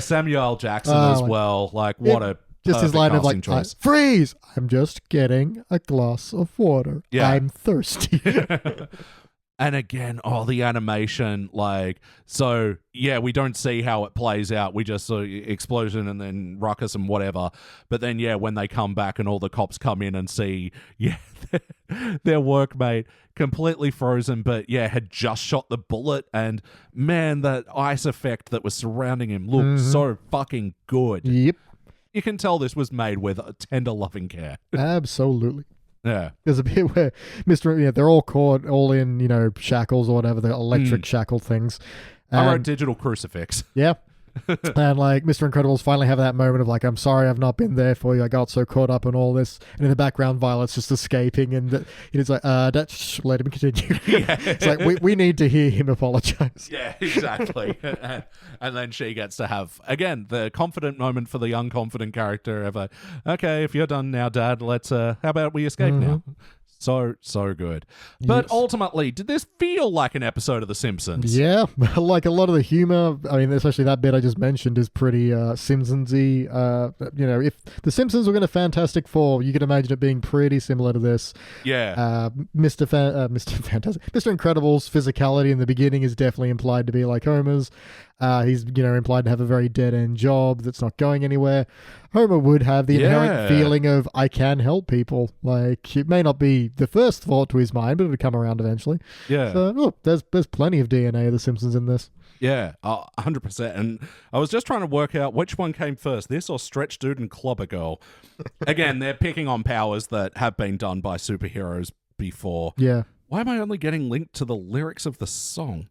Samuel L. Jackson as well. Like, what a just his line of like, "Freeze! I'm just getting a glass of water. I'm thirsty." And again, the animation, like, so, yeah, we don't see how it plays out. We just see explosion and then ruckus and whatever. But then, yeah, when they come back and all the cops come in and see, yeah, their workmate completely frozen, but, yeah, had just shot the bullet. And, man, that ice effect that was surrounding him looked so fucking good. Yep. You can tell this was made with tender loving care. Absolutely. Yeah. There's a bit where they're all caught, all in, shackles or whatever, the electric shackle things. I wrote digital crucifix. Yeah. And like Mr. Incredible's finally have that moment of like, I'm sorry I've not been there for you. I got so caught up in all this. And in the background, Violet's just escaping. And it's like, let him continue. Yeah. It's like, we need to hear him apologize. Yeah, exactly. And then she gets to have, again, the confident moment for the unconfident character of okay, if you're done now, Dad, let's, how about we escape now? So good. But ultimately, did this feel like an episode of The Simpsons? Yeah, like a lot of the humor, I mean, especially that bit I just mentioned is pretty Simpsons-y. If The Simpsons were going to Fantastic Four, you could imagine it being pretty similar to this. Yeah. Mr. Incredible's physicality in the beginning is definitely implied to be like Homer's. He's, implied to have a very dead-end job that's not going anywhere. Homer would have the inherent feeling of, I can help people. Like, it may not be the first thought to his mind, but it'll come around eventually. Yeah. So, look, there's plenty of DNA of The Simpsons in this. Yeah, 100%. And I was just trying to work out which one came first, this or Stretch Dude and Clobber Girl. Again, they're picking on powers that have been done by superheroes before. Yeah. Why am I only getting linked to the lyrics of the song?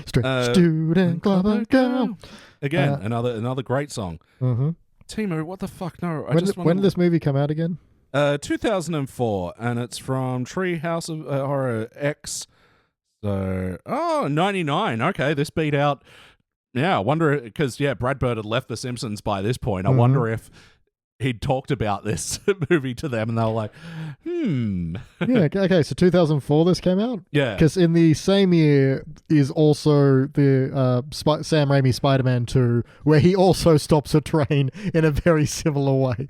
Stretch Dude and Clobber Girl. Again, another great song. Mm-hmm. Timu, what the fuck? No, when did this movie come out again? 2004, and it's from Treehouse of Horror X. So, 99. Okay, this beat out. Yeah, I wonder, because, Brad Bird had left The Simpsons by this point. I wonder if he'd talked about this movie to them, and they were like, Yeah, okay, so 2004 this came out? Yeah. Because in the same year is also the Sam Raimi Spider-Man 2, where he also stops a train in a very similar way.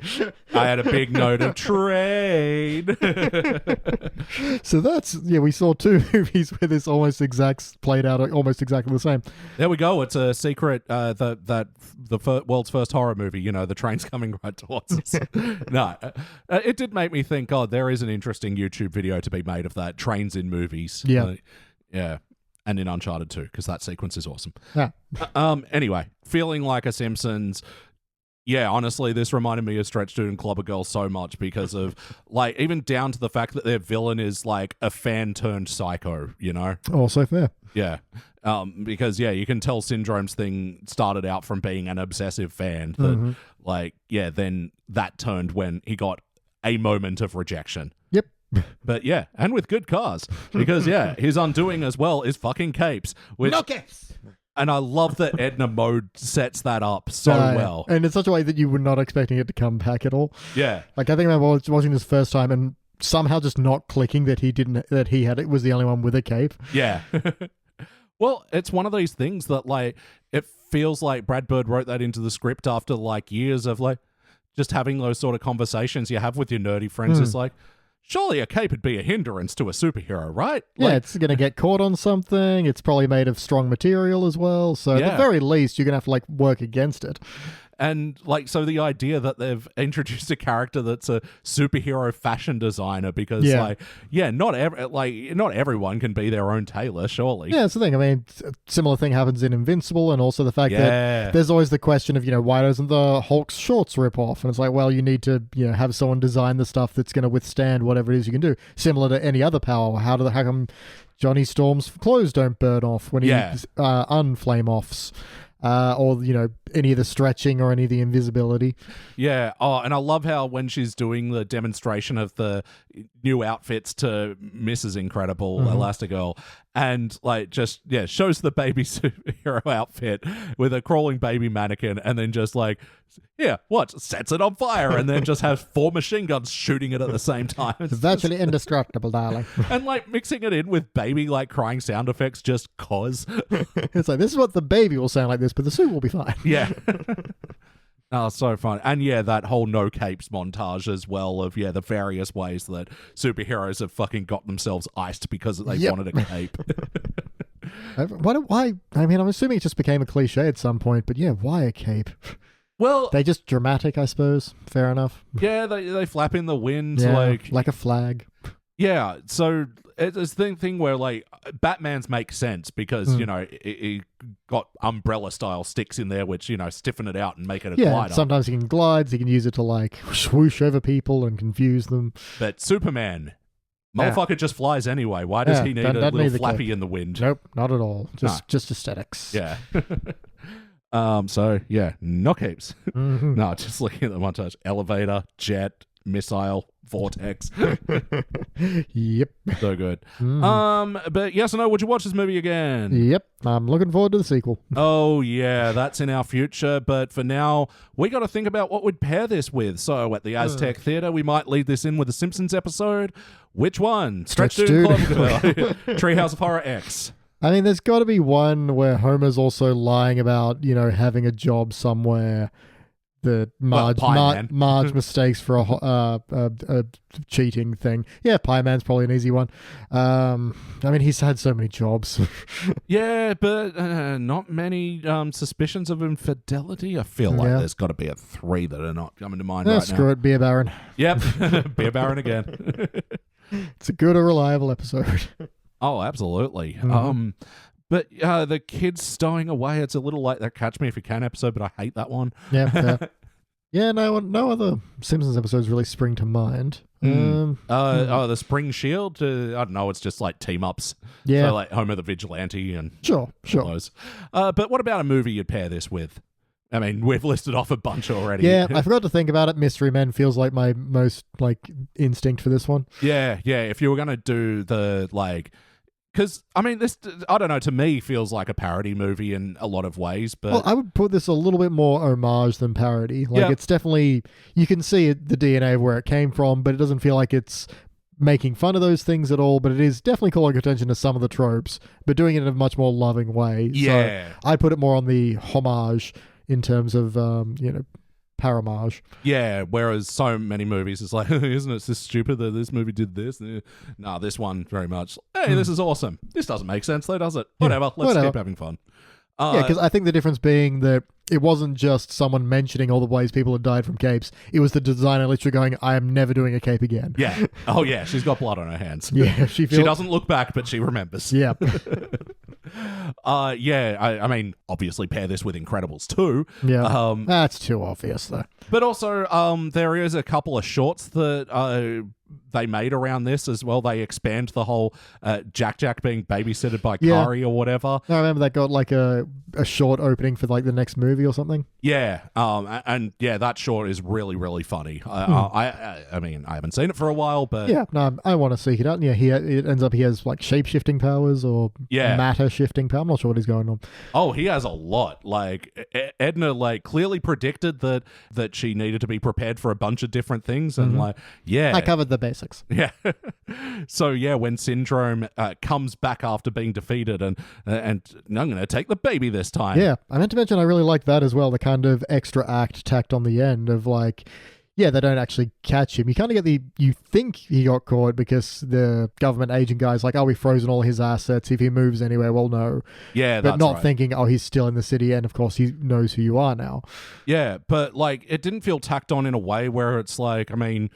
I had a big note of train. So that's, we saw two movies where this almost played out almost exactly the same. There we go. It's a secret, the world's first horror movie, the train's coming right towards us. No, it did make me think, there is an interesting YouTube video to be made of that, trains in movies. Yeah. Yeah. And in Uncharted 2, because that sequence is awesome. Yeah. Anyway, feeling like a Simpsons. Yeah, honestly, this reminded me of Stretch Dude and Clobber Girl so much because of, like, even down to the fact that their villain is, like, a fan-turned-psycho, Also fair. Yeah. Because, you can tell Syndrome's thing started out from being an obsessive fan that, then that turned when he got a moment of rejection. Yep. But, and with good cars. Because, his undoing as well is fucking capes. No capes! And I love that Edna Mode sets that up so well. And in such a way that you were not expecting it to come back at all. Yeah. Like, I think I remember watching this first time and somehow just not clicking that it was the only one with a cape. Yeah. Well, it's one of these things that, like, it feels like Brad Bird wrote that into the script after, like, years of, like, just having those sort of conversations you have with your nerdy friends. It's like, surely a cape would be a hindrance to a superhero, right? Yeah, it's going to get caught on something. It's probably made of strong material as well. So at the very least, you're going to have to, like, work against it. And, like, so the idea that they've introduced a character that's a superhero fashion designer because, not everyone can be their own tailor, surely. Yeah, that's the thing. I mean, similar thing happens in Invincible, and also the fact that there's always the question of, why doesn't the Hulk's shorts rip off? And it's like, well, you need to, have someone design the stuff that's going to withstand whatever it is you can do. Similar to any other power. How come Johnny Storm's clothes don't burn off when he unflame offs? Or, any of the stretching or any of the invisibility. Yeah. Oh, and I love how when she's doing the demonstration of the new outfits to Mrs. Incredible, Elastigirl, and, like, just, shows the baby superhero outfit with a crawling baby mannequin and then just, like, sets it on fire and then just has 4 machine guns shooting it at the same time. It's virtually indestructible, darling. And, like, mixing it in with baby, like, crying sound effects just cause. It's like, this is what the baby will sound like this, but the suit will be fine. Yeah. Oh, so fun. And yeah, that whole no capes montage as well of, the various ways that superheroes have fucking got themselves iced because they wanted a cape. Why? I mean, I'm assuming it just became a cliche at some point, but yeah, why a cape? Well, they just dramatic, I suppose. Fair enough. Yeah, they flap in the wind like a flag. Yeah, so it's the thing where like Batman's make sense because he got umbrella style sticks in there which stiffen it out and make it a glider. Sometimes he can glide. He can use it to like swoosh over people and confuse them. But Superman, motherfucker, just flies anyway. Why does he need a little flappy in the wind? Nope, not at all. Just aesthetics. Yeah. So yeah, no capes. Mm-hmm. No, just looking at the montage: elevator, jet, missile, vortex. Yep. So good. But yes or no, would you watch this movie again? Yep. I'm looking forward to the sequel. Oh yeah, that's in our future. But for now, we got to think about what we'd pair this with. So at the Aztec Theatre, we might lead this in with a Simpsons episode. Which one? Stretch Dude. Treehouse of Horror X. I mean, there's got to be one where Homer's also lying about, having a job somewhere that Marge mistakes for a cheating thing. Yeah, Pie Man's probably an easy one. I mean, he's had so many jobs. Yeah, but not many suspicions of infidelity. I feel like there's got to be 3 that are not coming to mind right now. Screw it, Beer Baron. Yep, Beer Baron again. It's a good or reliable episode. Oh, absolutely. Mm-hmm. But the kids stowing away, it's a little like that Catch Me If You Can episode, but I hate that one. Yeah. Yeah, no other Simpsons episodes really spring to mind. The Spring Shield? I don't know, it's just like team-ups. Yeah. So like Homer the Vigilante and Sure. those. But what about a movie you'd pair this with? I mean, we've listed off a bunch already. Yeah, I forgot to think about it. Mystery Men feels like my most instinct for this one. Yeah. If you were going to do the because, I mean, this, I don't know, to me feels like a parody movie in a lot of ways, but... Well, I would put this a little bit more homage than parody. It's definitely... You can see the DNA of where it came from, but it doesn't feel like it's making fun of those things at all, but it is definitely calling attention to some of the tropes, but doing it in a much more loving way. Yeah. So I'd put it more on the homage in terms of, paramage. Yeah, whereas so many movies, it's like, isn't it this stupid that this movie did this? Nah, this one very much, hey, this is awesome. This doesn't make sense though, does it? Whatever, let's keep having fun. Because I think the difference being that it wasn't just someone mentioning all the ways people had died from capes. It was the designer literally going, I am never doing a cape again. Yeah. Oh, yeah. She's got blood on her hands. Yeah. She doesn't look back, but she remembers. Yeah. I mean, obviously pair this with Incredibles 2. Yeah. That's too obvious, though. But also, there is a couple of shorts that they made around this as well. They expand the whole Jack being babysitted by Kari or whatever. I remember that got a short opening for the next movie or something. Yeah. And that short is really, really funny. I mean, I haven't seen it for a while, but... Yeah, no, I want to seek it out. Yeah, it ends up he has shape-shifting powers or matter-shifting power. I'm not sure what he's going on. Oh, he has a lot. Edna, clearly predicted that she needed to be prepared for a bunch of different things. And, I covered the basics. Yeah. So, when Syndrome comes back after being defeated and I'm going to take the baby this time. Yeah, I meant to mention I really like that as well, the kind of extra act tacked on the end of they don't actually catch him. You kind of get you think he got caught because the government agent guy's like, we've frozen all his assets. If he moves anywhere, we'll know. Yeah, but that's not right. thinking, he's still in the city, and of course he knows who you are now. Yeah, but it didn't feel tacked on in a way where it's I mean,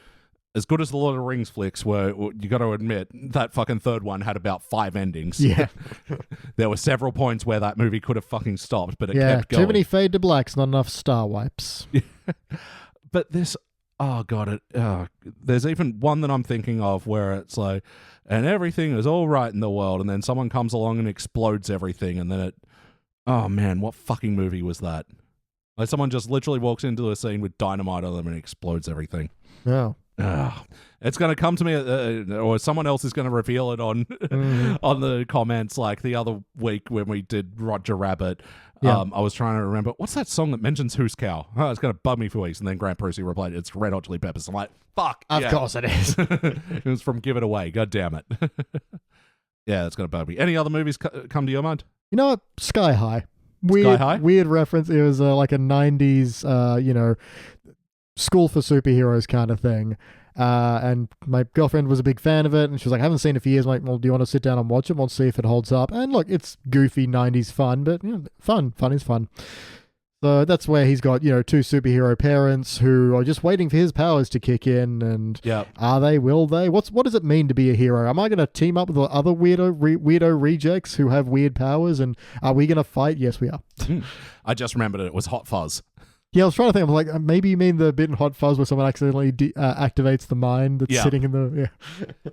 as good as the Lord of the Rings flicks were, you got to admit, that fucking third one had about 5 endings. Yeah. There were several points where that movie could have fucking stopped, but it kept going. Too many fade to blacks, not enough star wipes. But this... Oh, God, there's even one that I'm thinking of where it's and everything is all right in the world, and then someone comes along and explodes everything, and then oh, man, what fucking movie was that? Someone just literally walks into a scene with dynamite on them and explodes everything. Oh. It's going to come to me, or someone else is going to reveal it on on the comments, the other week when we did Roger Rabbit. Yeah. I was trying to remember, what's that song that mentions Who's Cow? Oh, it's going to bug me for weeks. And then Grant Prusi replied, it's Red Hot Chili Peppers. I'm like, fuck. Of course it is. It was from Give It Away. God damn it. Yeah, it's going to bug me. Any other movies come to your mind? You know what? Sky High. weird reference. It was like a 90s, school for superheroes kind of thing. And my girlfriend was a big fan of it, and she was like, I haven't seen it for years. I'm like, well, do you want to sit down and watch it? We'll see if it holds up. And look, it's goofy 90s fun, but fun is fun. So that's where he's got, two superhero parents who are just waiting for his powers to kick in. And are they? Will they? What does it mean to be a hero? Am I going to team up with the other weirdo rejects who have weird powers? And are we going to fight? Yes, we are. I just remembered it was Hot Fuzz. Yeah, I was trying to think. I'm like, maybe you mean the bit in Hot Fuzz where someone accidentally activates the mind that's sitting in the... Yeah.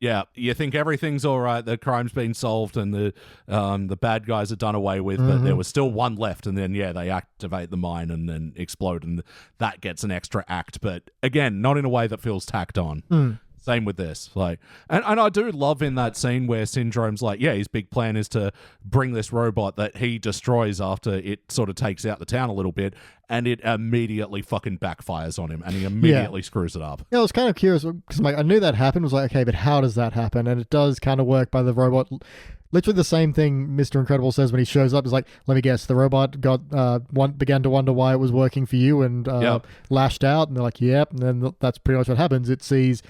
Yeah, you think everything's all right, the crime's been solved, and the bad guys are done away with, but there was still one left, and then, they activate the mine and then explode, and that gets an extra act. But, again, not in a way that feels tacked on. Same with this. And I do love in that scene where Syndrome's like, his big plan is to bring this robot that he destroys after it sort of takes out the town a little bit, and it immediately fucking backfires on him, and he immediately screws it up. Yeah, I was kind of curious, because I knew that happened. I was like, okay, but how does that happen? And it does kind of work by the robot... Literally the same thing Mr. Incredible says when he shows up is like, let me guess, the robot began to wonder why it was working for you and lashed out. And they're like, yep. And then that's pretty much what happens. It sees,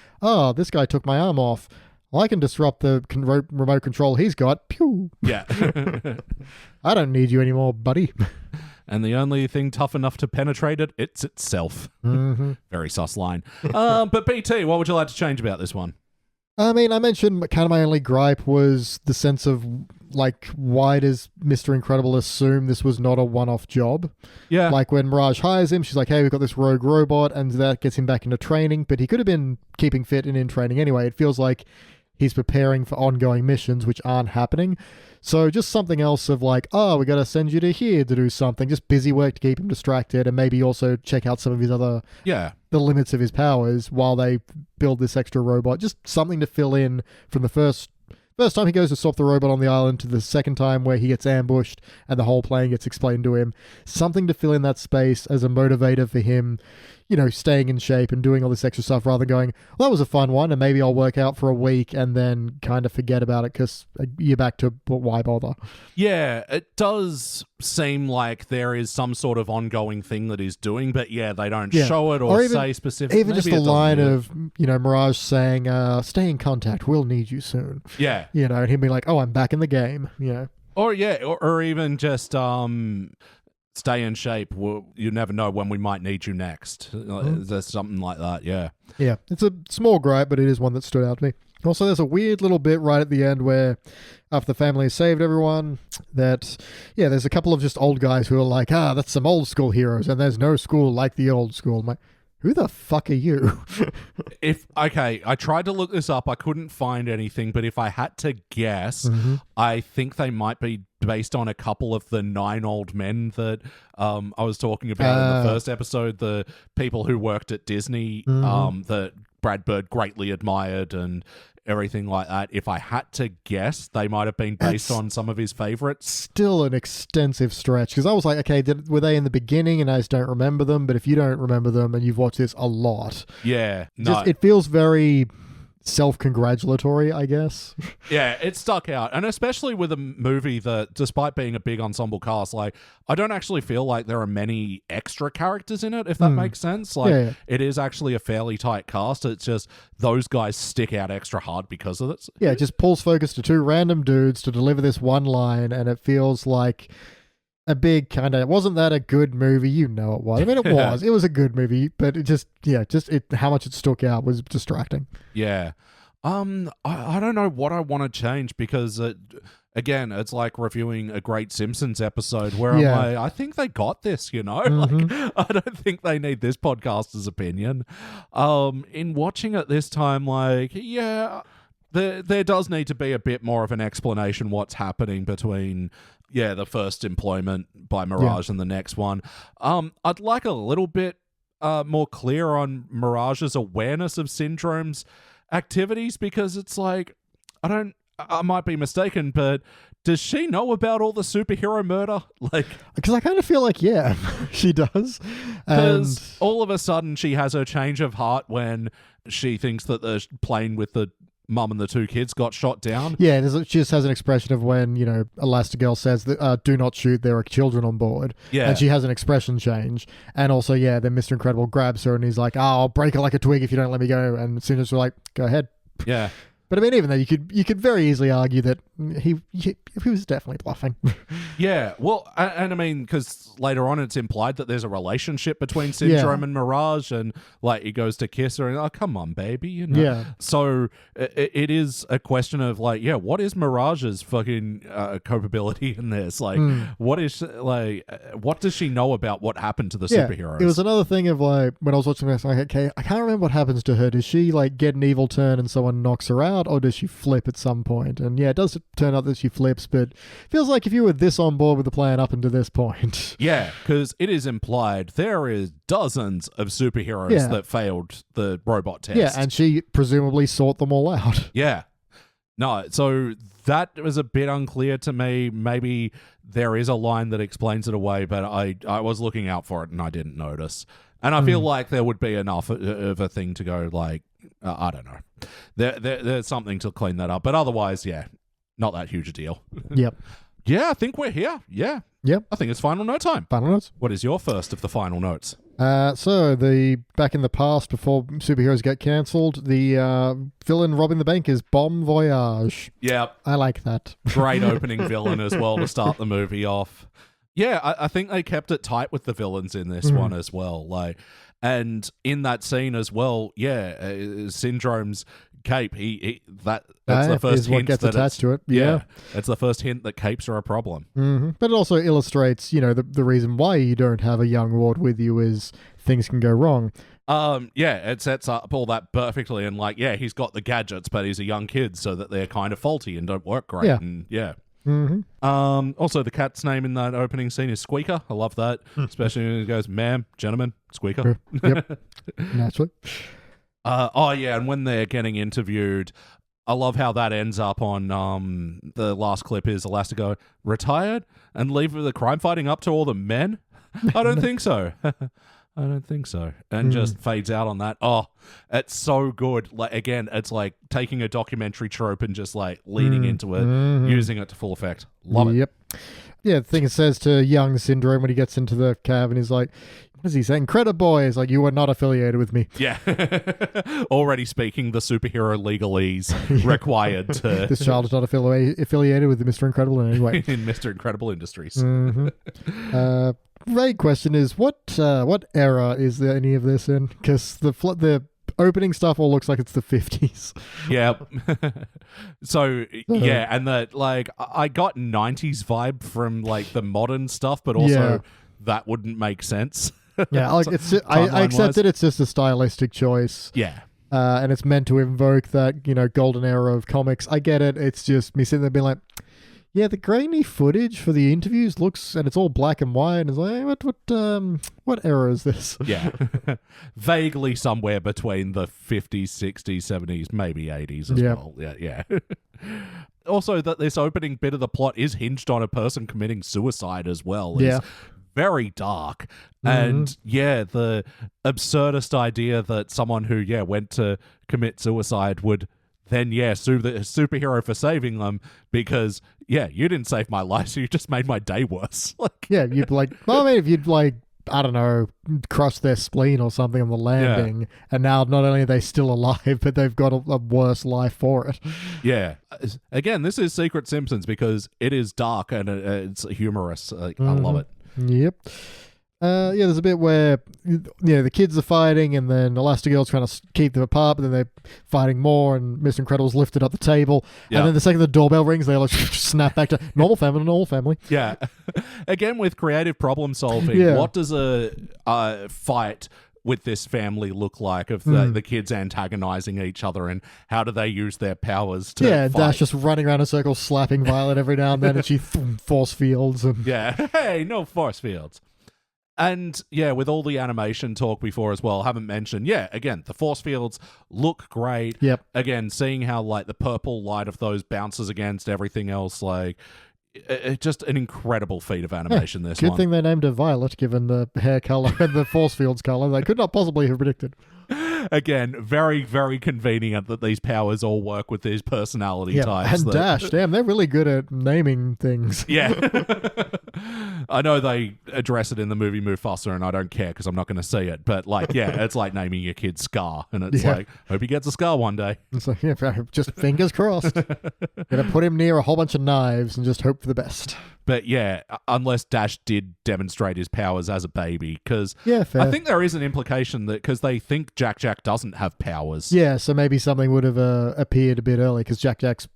this guy took my arm off. Well, I can disrupt the remote control he's got. Pew. Yeah. I don't need you anymore, buddy. And the only thing tough enough to penetrate it's itself. Very sus line. But BT, what would you like to change about this one? I mean, I mentioned kind of my only gripe was the sense of, why does Mr. Incredible assume this was not a one-off job? Yeah. Like, when Mirage hires him, she's like, hey, we've got this rogue robot, and that gets him back into training, but he could have been keeping fit and in training anyway. It feels like he's preparing for ongoing missions, which aren't happening. So just something else of we got to send you to here to do something. Just busy work to keep him distracted, and maybe also check out some of his other... the limits of his powers while they build this extra robot. Just something to fill in from the first time he goes to stop the robot on the island to the second time where he gets ambushed and the whole plan gets explained to him. Something to fill in that space as a motivator for him, staying in shape and doing all this extra stuff rather than going, well, that was a fun one and maybe I'll work out for a week and then kind of forget about it because you're back to why bother. Yeah, it does seem like there is some sort of ongoing thing that he's doing, but they don't show it or even, say specifically. Even just the line of, Mirage saying, stay in contact, we'll need you soon. Yeah. And he'd be like, oh, I'm back in the game, Or even just stay in shape. You never know when we might need you next. There's something like that, yeah. Yeah, it's a small gripe, but it is one that stood out to me. Also, there's a weird little bit right at the end where after the family has saved everyone, that, there's a couple of just old guys who are like, that's some old school heroes, and there's no school like the old school. I'm like, who the fuck are you? I tried to look this up. I couldn't find anything, but if I had to guess, I think they might be based on a couple of the 9 old men that I was talking about in the first episode, the people who worked at Disney that Brad Bird greatly admired and everything like that. If I had to guess, they might have been based on some of his favorites. Still an extensive stretch, because I was like, okay, were they in the beginning and I just don't remember them? But if you don't remember them and you've watched this a lot, it feels very self-congratulatory, I guess. Yeah, it stuck out. And especially with a movie that, despite being a big ensemble cast, I don't actually feel like there are many extra characters in it, if that makes sense. It is actually a fairly tight cast. It's just those guys stick out extra hard because of it. Yeah, it just pulls focus to 2 random dudes to deliver this one line, and it feels like a big kind of, wasn't that a good movie? You know it was. I mean, it was. It was a good movie, but it just how much it stuck out was distracting. Yeah. I don't know what I want to change because, again, it's like reviewing a great Simpsons episode where I'm like, I think they got this, I don't think they need this podcaster's opinion. In watching it this time, there does need to be a bit more of an explanation what's happening between the first employment by Mirage and the next one. I'd like a little bit more clear on Mirage's awareness of Syndrome's activities, because it's like, I might be mistaken, but does she know about all the superhero murder? Because I kind of feel like, she does. Because all of a sudden she has her change of heart when she thinks that they're playing with the mum and the two kids got shot down. Yeah, she just has an expression of when, Elastigirl says that do not shoot, there are children on board. Yeah. And she has an expression change. And also, then Mr. Incredible grabs her and he's like, I'll break her like a twig if you don't let me go. And Cinder's like, go ahead. Yeah. But I mean, even though you could very easily argue that he was definitely bluffing. Yeah, well, and I mean, because later on it's implied that there's a relationship between Syndrome and Mirage, and like he goes to kiss her, and oh, come on, baby, Yeah. So it is a question of like, what is Mirage's fucking culpability in this? Like, what does she know about what happened to the superheroes? It was another thing of like when I was watching this, like, okay, I can't remember what happens to her. Does she like get an evil turn and someone knocks her out? Or does she flip at some point? And it does turn out that she flips, but feels like if you were this on board with the plan up until this point. Yeah, because it is implied there is dozens of superheroes that failed the robot test. Yeah, and she presumably sought them all out. Yeah. No, so that was a bit unclear to me. Maybe there is a line that explains it away, but I was looking out for it and I didn't notice. And I feel like there would be enough of a thing to go like, I don't know. There's something to clean that up. But otherwise, not that huge a deal. Yep. Yeah, I think we're here. Yeah. Yep. I think it's final note time. Final notes. What is your first of the final notes? So back in the past, before superheroes get cancelled, the villain robbing the bank is Bon Voyage. Yep. I like that. Great opening villain as well to start the movie off. Yeah, I think they kept it tight with the villains in this one as well. Like, and in that scene as well, Syndrome's cape. That's the first hint what gets that attached to it. Yeah, it's the first hint that capes are a problem. Mm-hmm. But it also illustrates, the reason why you don't have a young ward with you is things can go wrong. It sets up all that perfectly, and like, he's got the gadgets, but he's a young kid, so that they're kind of faulty and don't work great. Yeah. And Mm-hmm. Also, the cat's name in that opening scene is Squeaker. I love that, especially when he goes, "Ma'am, gentlemen, Squeaker." Yep, naturally. And when they're getting interviewed, I love how that ends up on the last clip is Elastigirl retired and leave the crime fighting up to all the men. I don't think so. I don't think so. And just fades out on that. Oh, it's so good. Like, again, it's like taking a documentary trope and just like leaning into it, using it to full effect. Love it. Yep. Yeah, the thing it says to young Syndrome when he gets into the cab and he's like, what is he saying? Credit boy. He's like, you are not affiliated with me. Yeah. Already speaking the superhero legalese required to... This child is not affiliated with the Mr. Incredible in any way. In Mr. Incredible Industries. Mm-hmm. Vague question is, what era is there any of this in? Because the opening stuff all looks like it's the 50s. Yeah. So, and that, like, I got 90s vibe from, like, the modern stuff, but also that wouldn't make sense. Yeah, like I accept it. It's just a stylistic choice. Yeah. And it's meant to invoke that, golden era of comics. I get it. It's just me sitting there being like, yeah, the grainy footage for the interviews looks, and it's all black and white, and it's like, what era is this? Yeah. Vaguely somewhere between the 50s, 60s, 70s, maybe 80s as well. Yeah. Also, that this opening bit of the plot is hinged on a person committing suicide as well. It's very dark. And the absurdist idea that someone who, went to commit suicide would then, sue the superhero for saving them because, you didn't save my life, so you just made my day worse. You'd like, well, I mean, if you'd like, I don't know, crush their spleen or something on the landing, and now not only are they still alive, but they've got a worse life for it. Yeah. Again, this is Secret Simpsons because it is dark and it's humorous. I love it. Yep. There's a bit where the kids are fighting and then Elastigirl's trying to keep them apart, but then they're fighting more and Mr. Incredible's lifted up the table. And then the second the doorbell rings, they like snap back to normal family. Yeah. Again, with creative problem solving, what does a fight with this family look like of the kids antagonizing each other, and how do they use their powers to fight? Dash just running around in circles slapping Violet every now and then, and she force fields. And hey, no force fields. And with all the animation talk before as well, haven't mentioned, again, the force fields look great. Yep. Again, seeing how like the purple light of those bounces against everything else, like just an incredible feat of animation. This good thing they named her Violet, given the hair color and the force fields color. They could not possibly have predicted. Again, very, very convenient that these powers all work with these personality types. And Dash, damn, they're really good at naming things. Yeah. I know they address it in the movie Mufasa, and I don't care because I'm not going to see it. But, like, yeah, it's like naming your kid Scar. And it's like, hope he gets a scar one day. It's like, yeah, just fingers crossed. Gonna put him near a whole bunch of knives and just hope for the best. But yeah, unless Dash did demonstrate his powers as a baby, because fair. I think there is an implication that because they think Jack doesn't have powers. Yeah, so maybe something would have appeared a bit early because Jack's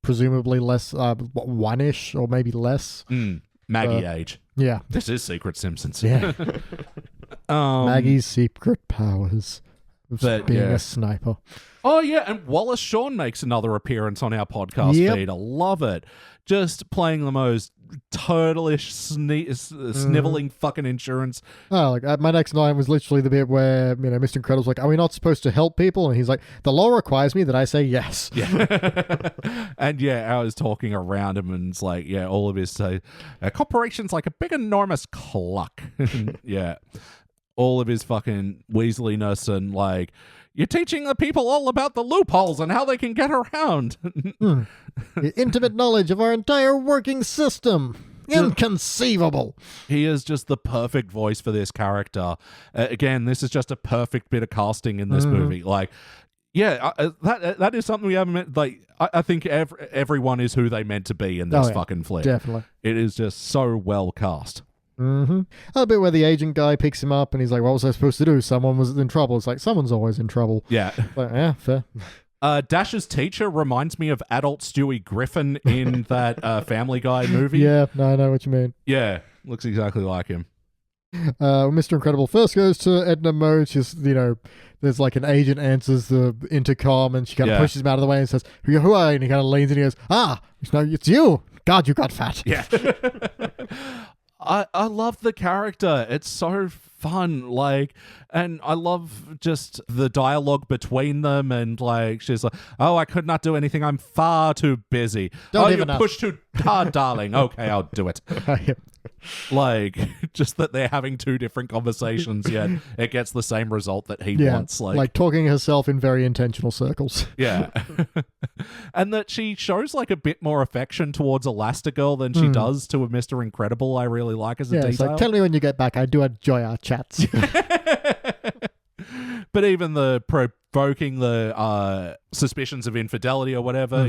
presumably less, one-ish or maybe less. Maggie age. Yeah. This is Secret Simpsons. Yeah. Maggie's secret powers of being a sniper. Oh, yeah, and Wallace Shawn makes another appearance on our podcast feed. I love it. Just playing the most turtleish, sniveling fucking insurance. Oh, like my next line was literally the bit where, Mr. Incredible's like, are we not supposed to help people? And he's like, the law requires me that I say yes. Yeah. And yeah, I was talking around him and it's like, yeah, all of his corporation's like a big enormous cluck. Yeah. All of his fucking Weasleyness and like, you're teaching the people all about the loopholes and how they can get around. The intimate knowledge of our entire working system. Inconceivable. He is just the perfect voice for this character. Again, this is just a perfect bit of casting in this movie. Like, yeah, that is something we haven't meant. Like, I think everyone is who they meant to be in this fucking flick. Definitely. It is just so well cast. A bit where the agent guy picks him up and he's like, what was I supposed to do? Someone was in trouble. It's like, someone's always in trouble. Yeah. Like, yeah, fair. Dash's teacher reminds me of adult Stewie Griffin in that Family Guy movie. Yeah, no, I know what you mean. Yeah, looks exactly like him. Mr. Incredible first goes to Edna Mode. She's, there's like an agent answers the intercom and she kind of pushes him out of the way and says, who are you? And he kind of leans in and he goes, it's you. God, you got fat. Yeah. I love the character. It's so fun. Like, and I love just the dialogue between them. And like, she's like, oh, I could not do anything. I'm far too busy. You push too hard, darling. Okay, I'll do it. Like, just that they're having two different conversations, yet it gets the same result that he wants. Like talking herself in very intentional circles. Yeah. And that she shows like a bit more affection towards Elastigirl than she does to a Mr. Incredible. I really like as a detail. It's like, tell me when you get back. I do enjoy our chats. But even the provoking the suspicions of infidelity or whatever,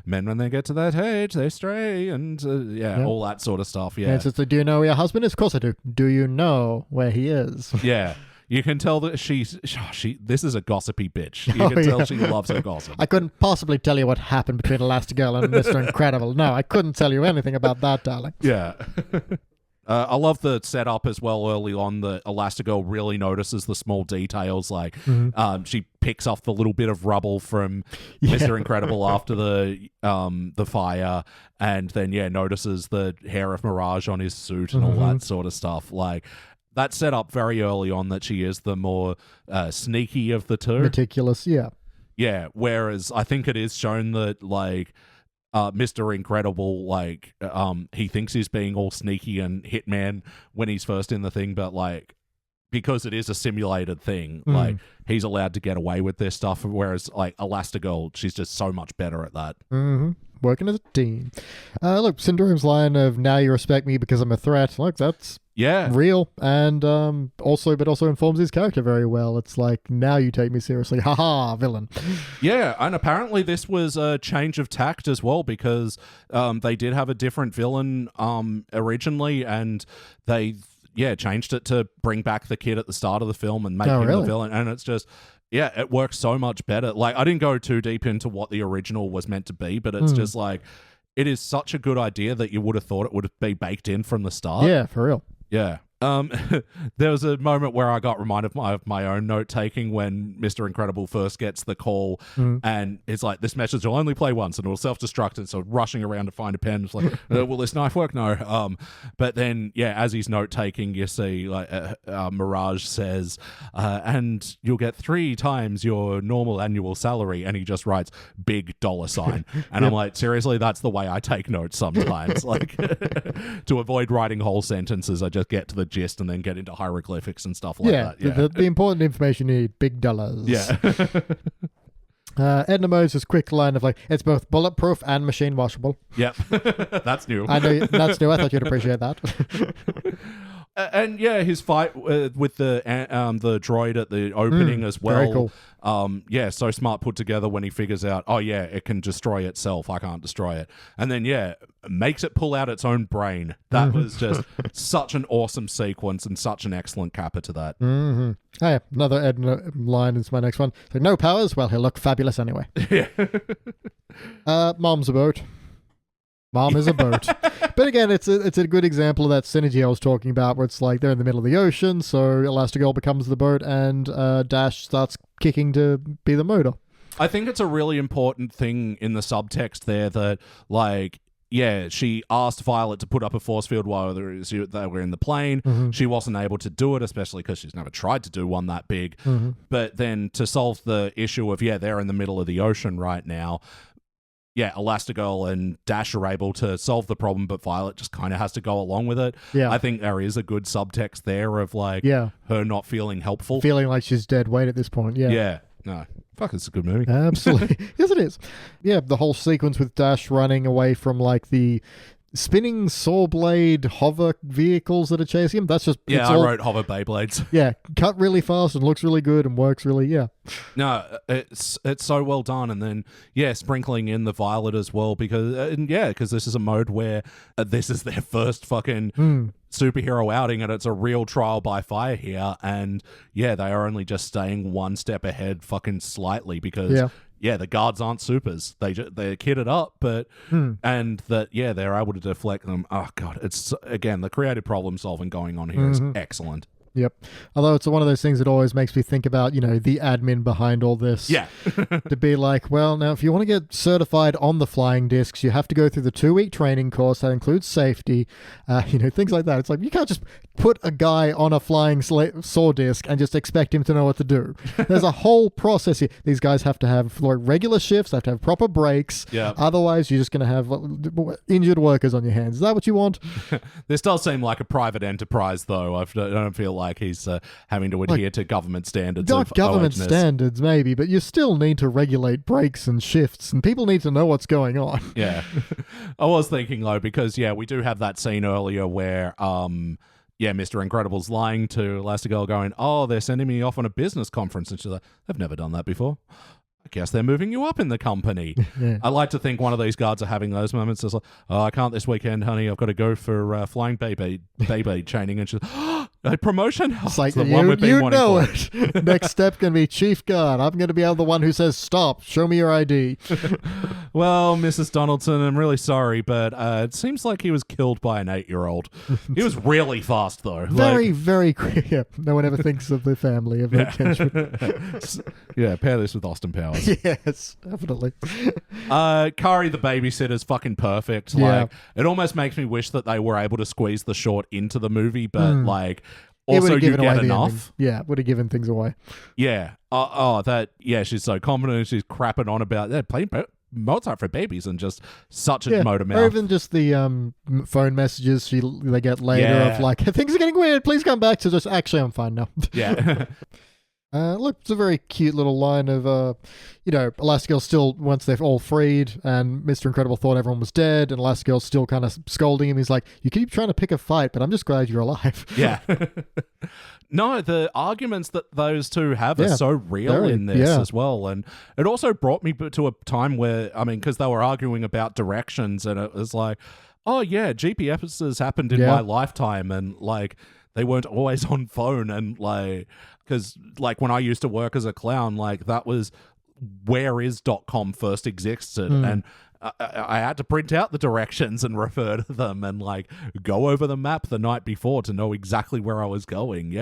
men when they get to that age, they stray and all that sort of stuff. Yeah. It's just like, do you know where your husband is? Of course I do. Do you know where he is? Yeah. You can tell that this is a gossipy bitch. You can tell she loves her gossip. I couldn't possibly tell you what happened between Elastigirl and Mr. Incredible. No, I couldn't tell you anything about that, darling. Yeah. I love the setup as well early on that Elastigirl really notices the small details. Like she picks off the little bit of rubble from Mr. Incredible after the fire and then, notices the hair of Mirage on his suit and all that sort of stuff. Like, that's set up very early on that she is the more sneaky of the two. Meticulous, yeah. Yeah, whereas I think it is shown that, like, Mr. Incredible, like, he thinks he's being all sneaky and hitman when he's first in the thing, but, like, because it is a simulated thing, like, he's allowed to get away with this stuff, whereas, like, Elastigirl, she's just so much better at that. Working as a team. Look, Syndrome's line of, now you respect me because I'm a threat, look, that's real, and also informs his character very well. It's like, now you take me seriously. Haha, villain. Yeah, and apparently this was a change of tact as well, because they did have a different villain originally, and they changed it to bring back the kid at the start of the film and make him the villain, and it's just it works so much better. Like, I didn't go too deep into what the original was meant to be, but it's just like, it is such a good idea that you would have thought it would be baked in from the start. Yeah, for real. Yeah. There was a moment where I got reminded of my own note-taking when Mr. Incredible first gets the call, and it's like, this message will only play once, and it will self-destruct, and so rushing around to find a pen. It's like, will this knife work? No. But then, as he's note-taking, you see, like, Mirage says, and you'll get 3 times your normal annual salary, and he just writes, big $sign. And I'm like, seriously, that's the way I take notes sometimes. Like, to avoid writing whole sentences, I just get to the gist and then get into hieroglyphics and stuff like that. The important information you need, big dollars. Yeah. Edna Moses' quick line of like, it's both bulletproof and machine washable. Yep. That's new. I know that's new. I thought you'd appreciate that. And yeah, his fight with the droid at the opening as well. Very cool. So smart put together when he figures out, oh yeah, it can destroy itself. I can't destroy it. And then makes it pull out its own brain. That was just such an awesome sequence and such an excellent capper to that. Mm-hmm. Oh, yeah. Another Edna line is my next one. So, no powers? Well, he'll look fabulous anyway. Yeah. Mom's a boat. Mom is a boat. But again, it's a good example of that synergy I was talking about, where it's like they're in the middle of the ocean, so Elastigirl becomes the boat, and Dash starts kicking to be the motor. I think it's a really important thing in the subtext there that, like, yeah, she asked Violet to put up a force field while they were in the plane. Mm-hmm. She wasn't able to do it, especially because she's never tried to do one that big. Mm-hmm. But then to solve the issue of, they're in the middle of the ocean right now, Elastigirl and Dash are able to solve the problem, but Violet just kind of has to go along with it. Yeah. I think there is a good subtext there of, like, her not feeling helpful. Feeling like she's dead weight at this point, Yeah. No. Fuck, it's a good movie. Absolutely. Yes, it is. Yeah, the whole sequence with Dash running away from, like, the spinning saw blade hover vehicles that are chasing him. That's just... I wrote hover Beyblades. Yeah, cut really fast and looks really good and works really, No, it's so well done. And then, sprinkling in the Violet as well because this is a mode where this is their first fucking superhero outing and it's a real trial by fire here. And, they are only just staying one step ahead fucking slightly because... Yeah, the guards aren't supers. They're kitted up, but and that they're able to deflect them. Oh god, it's again the creative problem solving going on here is excellent. Yep. Although it's one of those things that always makes me think about, the admin behind all this. Yeah. To be like, well, now, if you want to get certified on the flying discs, you have to go through the 2-week training course that includes safety, things like that. It's like, you can't just put a guy on a flying saw disc and just expect him to know what to do. There's a whole process here. These guys have to have regular shifts, have to have proper breaks. Yeah. Otherwise, you're just going to have injured workers on your hands. Is that what you want? This does seem like a private enterprise, though. I don't feel like he's having to adhere to government standards. Not government standards, maybe, but you still need to regulate breaks and shifts, and people need to know what's going on. Yeah. I was thinking, though, because, we do have that scene earlier where, Mr. Incredible's lying to Elastigirl going, oh, they're sending me off on a business conference. And she's like, I've never done that before. I guess they're moving you up in the company. I like to think one of these guards are having those moments. It's like, oh, I can't this weekend, honey. I've got to go for flying Beyblade chaining. And she's like, oh, a promotion? It's like, the one we've been wanting know it. Next step can be chief guard. I'm going to be the one who says, stop, show me your ID. Well, Mrs. Donaldson, I'm really sorry, but it seems like he was killed by an 8-year-old. He was really fast, though. Very, very quick. Yeah, no one ever thinks of the family of their henchman. Pair this with Austin Powers. Yes, definitely. Kari the babysitter's fucking perfect. Like, it almost makes me wish that they were able to squeeze the short into the movie, but also you get enough. Would have given things away. Yeah. She's so confident. She's crapping on about playing Mozart for babies and just such a motor mouth. Or even just the phone messages they get later of like, things are getting weird. Please come back to just, actually, I'm fine now. Yeah. Look, it's a very cute little line of, Elastigirl still, once they're all freed, and Mr. Incredible thought everyone was dead, and Elastigirl's still kind of scolding him. He's like, you keep trying to pick a fight, but I'm just glad you're alive. Yeah. No, the arguments that those two have are so real in this as well. And it also brought me to a time where, because they were arguing about directions, and it was like, oh yeah, GPSs happened in my lifetime, and like, they weren't always on phone, and like, because like when I used to work as a clown, like that was whereis.com first existed, and I had to print out the directions and refer to them and like go over the map the night before to know exactly where I was going.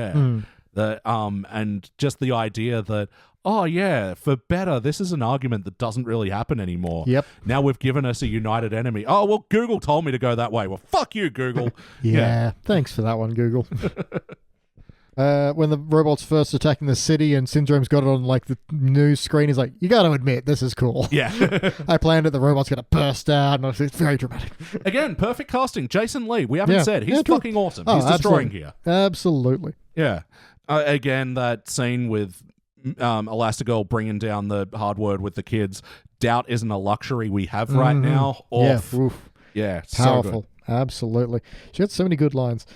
And just the idea that, oh yeah, for better, this is an argument that doesn't really happen anymore. Yep. Now we've given us a united enemy. Oh, well, Google told me to go that way. Well, fuck you, Google. Yeah. Thanks for that one, Google. When the robot's first attacking the city and Syndrome's got it on like the news screen, he's like, you got to admit, this is cool. Yeah. I planned it, the robot's going to burst out, and it's very dramatic. Again, perfect casting. Jason Lee, we haven't said. He's fucking awesome. He's destroying here. Absolutely. Yeah. Again, that scene with Elastigirl bringing down the hard word with the kids. Doubt isn't a luxury we have right now. Oof. Yeah. Powerful. So Absolutely. She had so many good lines.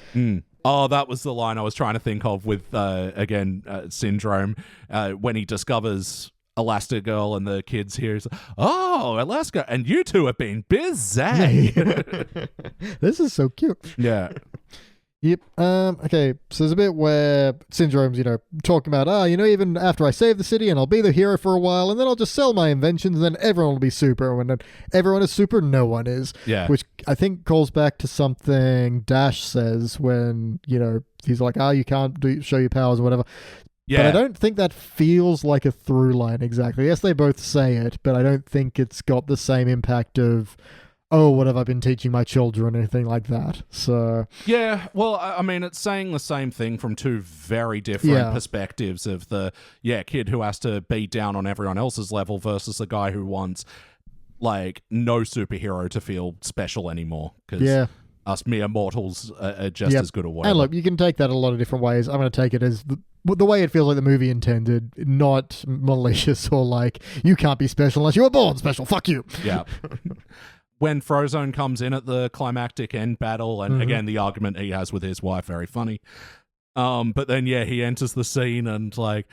Oh, that was the line I was trying to think of with, Syndrome, when he discovers Elastigirl and the kids here. He's like, oh, Alaska, and you two have been busy. This is so cute. Yeah. Yep. Okay, so there's a bit where Syndrome's, talking about, even after I save the city and I'll be the hero for a while and then I'll just sell my inventions and then everyone will be super. And when everyone is super, no one is. Yeah. Which I think calls back to something Dash says when, he's like, you can't show your powers or whatever. Yeah. But I don't think that feels like a through line exactly. Yes, they both say it, but I don't think it's got the same impact of, oh, what have I been teaching my children, or anything like that. So yeah, well, I mean, it's saying the same thing from two very different perspectives of the kid who has to be down on everyone else's level versus the guy who wants like no superhero to feel special anymore because us mere mortals are just as good or whatever. And look, you can take that a lot of different ways. I'm going to take it as the way it feels like the movie intended, not malicious or like you can't be special unless you were born special. Fuck you. Yeah. When Frozone comes in at the climactic end battle, and again, the argument he has with his wife, very funny. But then, he enters the scene and, like,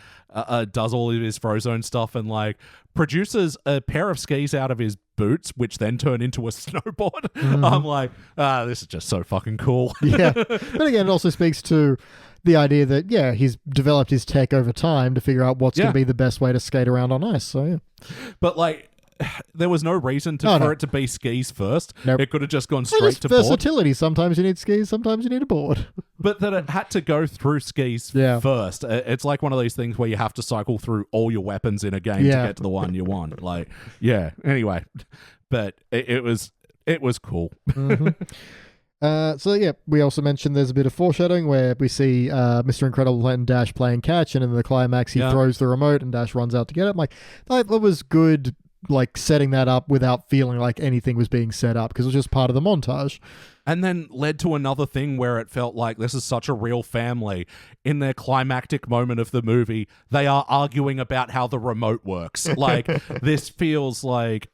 does all of his Frozone stuff and, like, produces a pair of skis out of his boots, which then turn into a snowboard. I'm like, this is just so fucking cool. Yeah. But again, it also speaks to the idea that, he's developed his tech over time to figure out what's going to be the best way to skate around on ice. So, yeah. But, like, there was no reason for it to be skis first. Nope. It could have just gone straight to versatility. board. Sometimes you need skis, sometimes you need a board. But that it had to go through skis first. It's like one of these things where you have to cycle through all your weapons in a game to get to the one you want. Like, anyway. But it was cool. We also mentioned there's a bit of foreshadowing where we see Mr. Incredible and Dash playing catch, and in the climax he throws the remote and Dash runs out to get it. I'm like, that was good, like setting that up without feeling like anything was being set up because it was just part of the montage. And then led to another thing where it felt like this is such a real family. In their climactic moment of the movie, they are arguing about how the remote works. Like, this feels like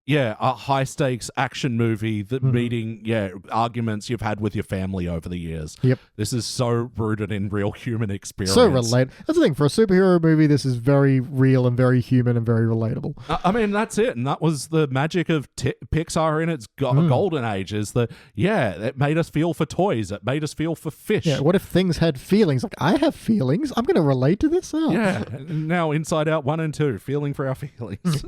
a high-stakes action movie that meeting, arguments you've had with your family over the years. Yep. This is so rooted in real human experience. So relatable. That's the thing. For a superhero movie, this is very real and very human and very relatable. I mean, that's it. And that was the magic of Pixar in its golden age, is that, it made us feel for toys. It made us feel for fish. Yeah, what if things had feelings? Like, I have feelings. I'm going to relate to this. Oh. Yeah. Now, Inside Out 1 and 2, feeling for our feelings.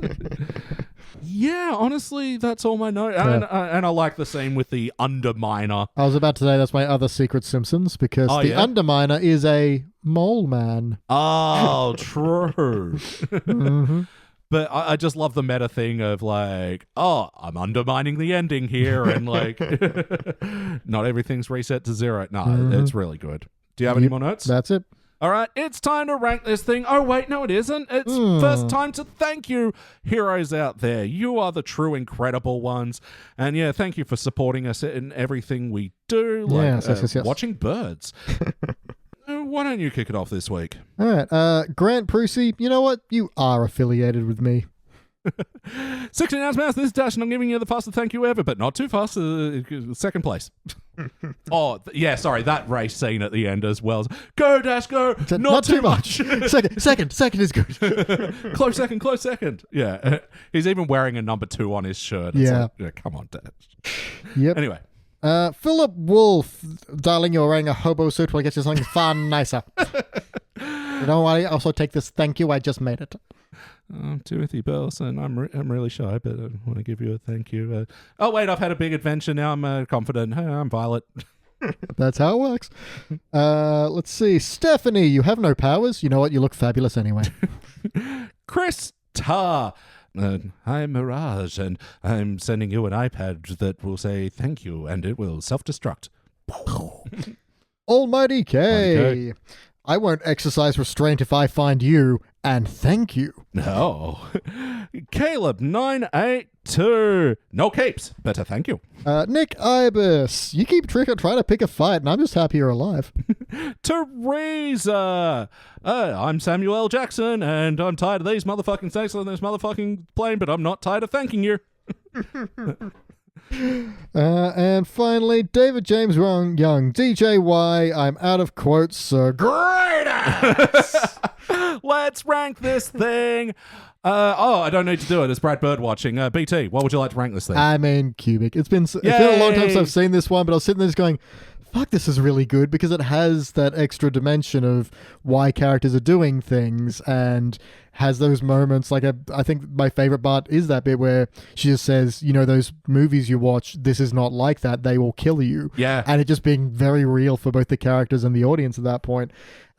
Yeah, honestly, that's all my note. And I like the same with the Underminer. I was about to say that's my other secret Simpsons, because the Underminer is a mole man. Oh, true. But I just love the meta thing of like, I'm undermining the ending here, and like, not everything's reset to zero. No, it's really good. Do you have any more notes? That's it. All right, it's time to rank this thing. Oh, wait, no, it isn't. It's first time to thank you, heroes out there. You are the true incredible ones. And thank you for supporting us in everything we do, like yes. watching birds. Why don't you kick it off this week? All right, Grant Prusi, you know what? You are affiliated with me. 16 ounce mouse, this is Dash, and I'm giving you the fastest thank you ever, but not too fast. Second place. Sorry, that race scene at the end as well. Go, Dash, go! Not too much. Second is good. Close second. Yeah, he's even wearing a number 2 on his shirt. It's like, come on, Dash. Yep. Anyway. Philip Wolf, darling, you're wearing a hobo suit. We'll get you something far nicer. Don't worry, also take this thank you. I just made it. I'm Timothy Burleson. I'm really shy, but I want to give you a thank you. Wait, I've had a big adventure now. I'm confident. Hey, I'm Violet. That's how it works. Let's see. Stephanie, you have no powers. You know what? You look fabulous anyway. Chris Tarr. Hi, Mirage, and I'm sending you an iPad that will say thank you, and it will self-destruct. AlmightyK. I won't exercise restraint if I find you, and thank you. No. Caleb 982. No capes, but thank you. nickibis. You keep trying to pick a fight, and I'm just happy you're alive. Teresa. I'm Samuel L. Jackson, and I'm tired of these motherfucking snakes on this motherfucking plane, but I'm not tired of thanking you. And finally, David James Young, DJY. I'm out of quotes, so great ass. Let's rank this thing. I don't need to do it. It's Brad Birdwatching. BT, what would you like to rank this thing? I mean, Cubic. It's been a long time since I've seen this one, but I was sitting there just going, fuck, this is really good, because it has that extra dimension of why characters are doing things, and has those moments. Like, I think my favorite part is that bit where she just says, you know, those movies you watch, this is not like that. They will kill you. Yeah. And it just being very real for both the characters and the audience at that point.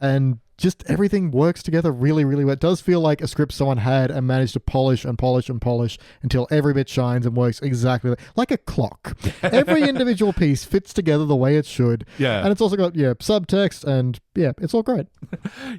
And just everything works together really, really well. It does feel like a script someone had and managed to polish and polish and polish until every bit shines and works exactly like a clock. Every individual piece fits together the way it should. Yeah. And it's also got, subtext, and it's all great.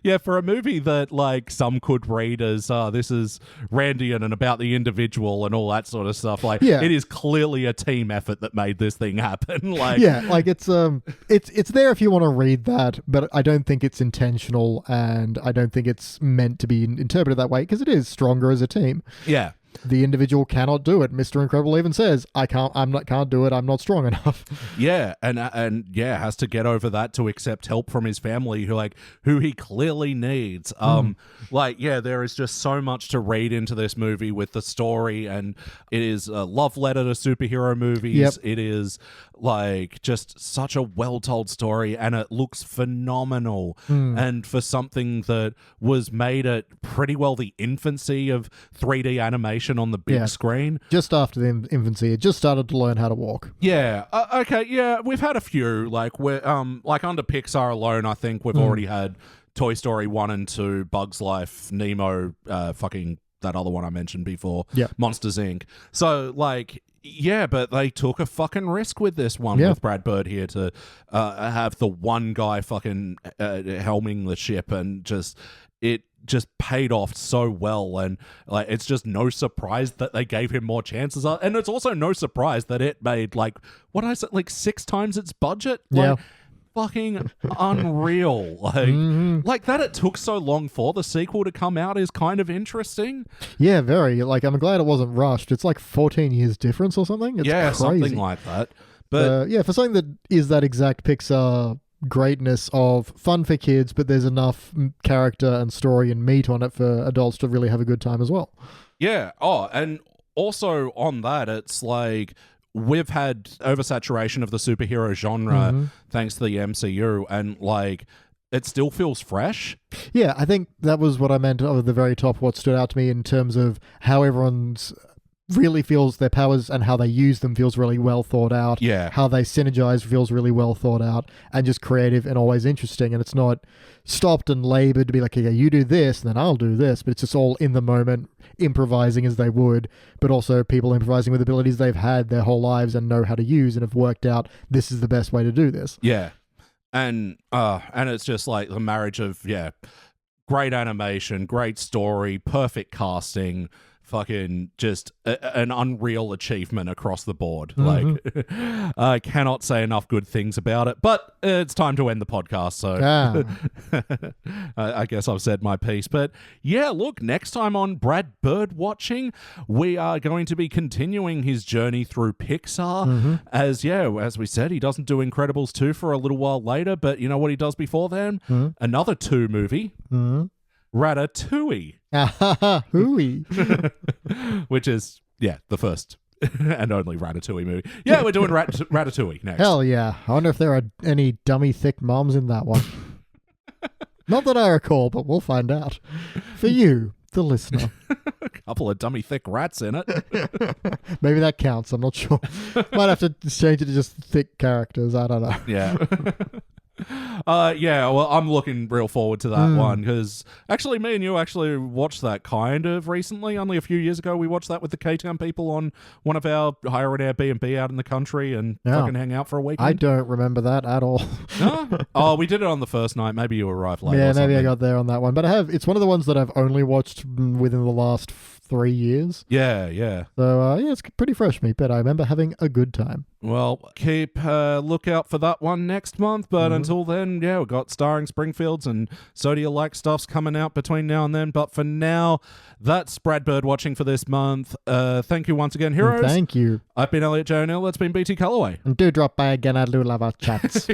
Yeah, for a movie that, like, some could read as, this is Randian and about the individual and all that sort of stuff. Like, it is clearly a team effort that made this thing happen. Like, yeah, like it's there if you want to read that, but I don't think it's intentional, and I don't think it's meant to be interpreted that way, because it is stronger as a team. Yeah. The individual cannot do it. Mr. Incredible even says, can't do it. I'm not strong enough. Yeah, and has to get over that to accept help from his family, who he clearly needs. There is just so much to read into this movie with the story, and it is a love letter to superhero movies. Yep. It is like just such a well-told story, and it looks phenomenal. And for something that was made at pretty well the infancy of 3D animation on the big screen. Just after the infancy, it just started to learn how to walk. Yeah. Okay. Yeah, we've had a few. Like we're like under Pixar alone, I think we've already had Toy Story 1 and 2, Bugs Life, Nemo, fucking that other one I mentioned before, Monsters Inc. So like, yeah, but they took a fucking risk with this one with Brad Bird here to have the one guy fucking helming the ship, and it just paid off so well. And like, it's just no surprise that they gave him more chances, and it's also no surprise that it made like 6 times its budget. Like, fucking unreal. Like that it took so long for the sequel to come out is kind of interesting. Yeah, very. Like, I'm glad it wasn't rushed. It's like 14 years difference or something. It's crazy. Something like that. But for something that is that exact Pixar greatness of fun for kids, but there's enough character and story and meat on it for adults to really have a good time as well. Yeah. Oh, and also on that, it's like we've had oversaturation of the superhero genre thanks to the MCU, and like it still feels fresh. Yeah, I think that was what I meant at the very top. What stood out to me in terms of how everyone's really feels their powers and how they use them feels really well thought out. Yeah. How they synergize feels really well thought out and just creative and always interesting. And it's not stopped and labored to be like, okay, you do this and then I'll do this. But it's just all in the moment, improvising as they would, but also people improvising with abilities they've had their whole lives and know how to use and have worked out this is the best way to do this. Yeah. And it's just like the marriage of, great animation, great story, perfect casting, fucking just an unreal achievement across the board. Like, I cannot say enough good things about it, but it's time to end the podcast, so I guess I've said my piece. But yeah, look, next time on Brad Birdwatching, we are going to be continuing his journey through Pixar. As we said, he doesn't do Incredibles 2 for a little while later, but you know what he does before then? Another 2 movie. Ratatouille. Hooey. Which is, the first and only Ratatouille movie. Yeah, we're doing Ratatouille next. Hell yeah. I wonder if there are any dummy thick moms in that one. Not that I recall, but we'll find out. For you, the listener. A couple of dummy thick rats in it. Maybe that counts. I'm not sure. Might have to change it to just thick characters. I don't know. Yeah. Yeah, well, I'm looking real forward to that one because actually, me and you actually watched that kind of recently. Only a few years ago, we watched that with the K-Town people on one of our hire an Airbnb out in the country and fucking hang out for a weekend. I don't remember that at all. No? Oh, we did it on the first night. Maybe you arrived late. Yeah, or maybe I something. got there on that one, but it's one of the ones that I've only watched within the last 3 years. Yeah. So yeah, it's pretty fresh me, but I remember having a good time. Well, keep lookout for that one next month. But until then, yeah, we've got Starring Springfields and So Do You Like stuff's coming out between now and then. But for now, that's Brad Birdwatching for this month. Thank you once again, heroes. Thank you. I've been Elliot J. O'Neill. That's been BT Calloway. And do drop by again. I do love our chats.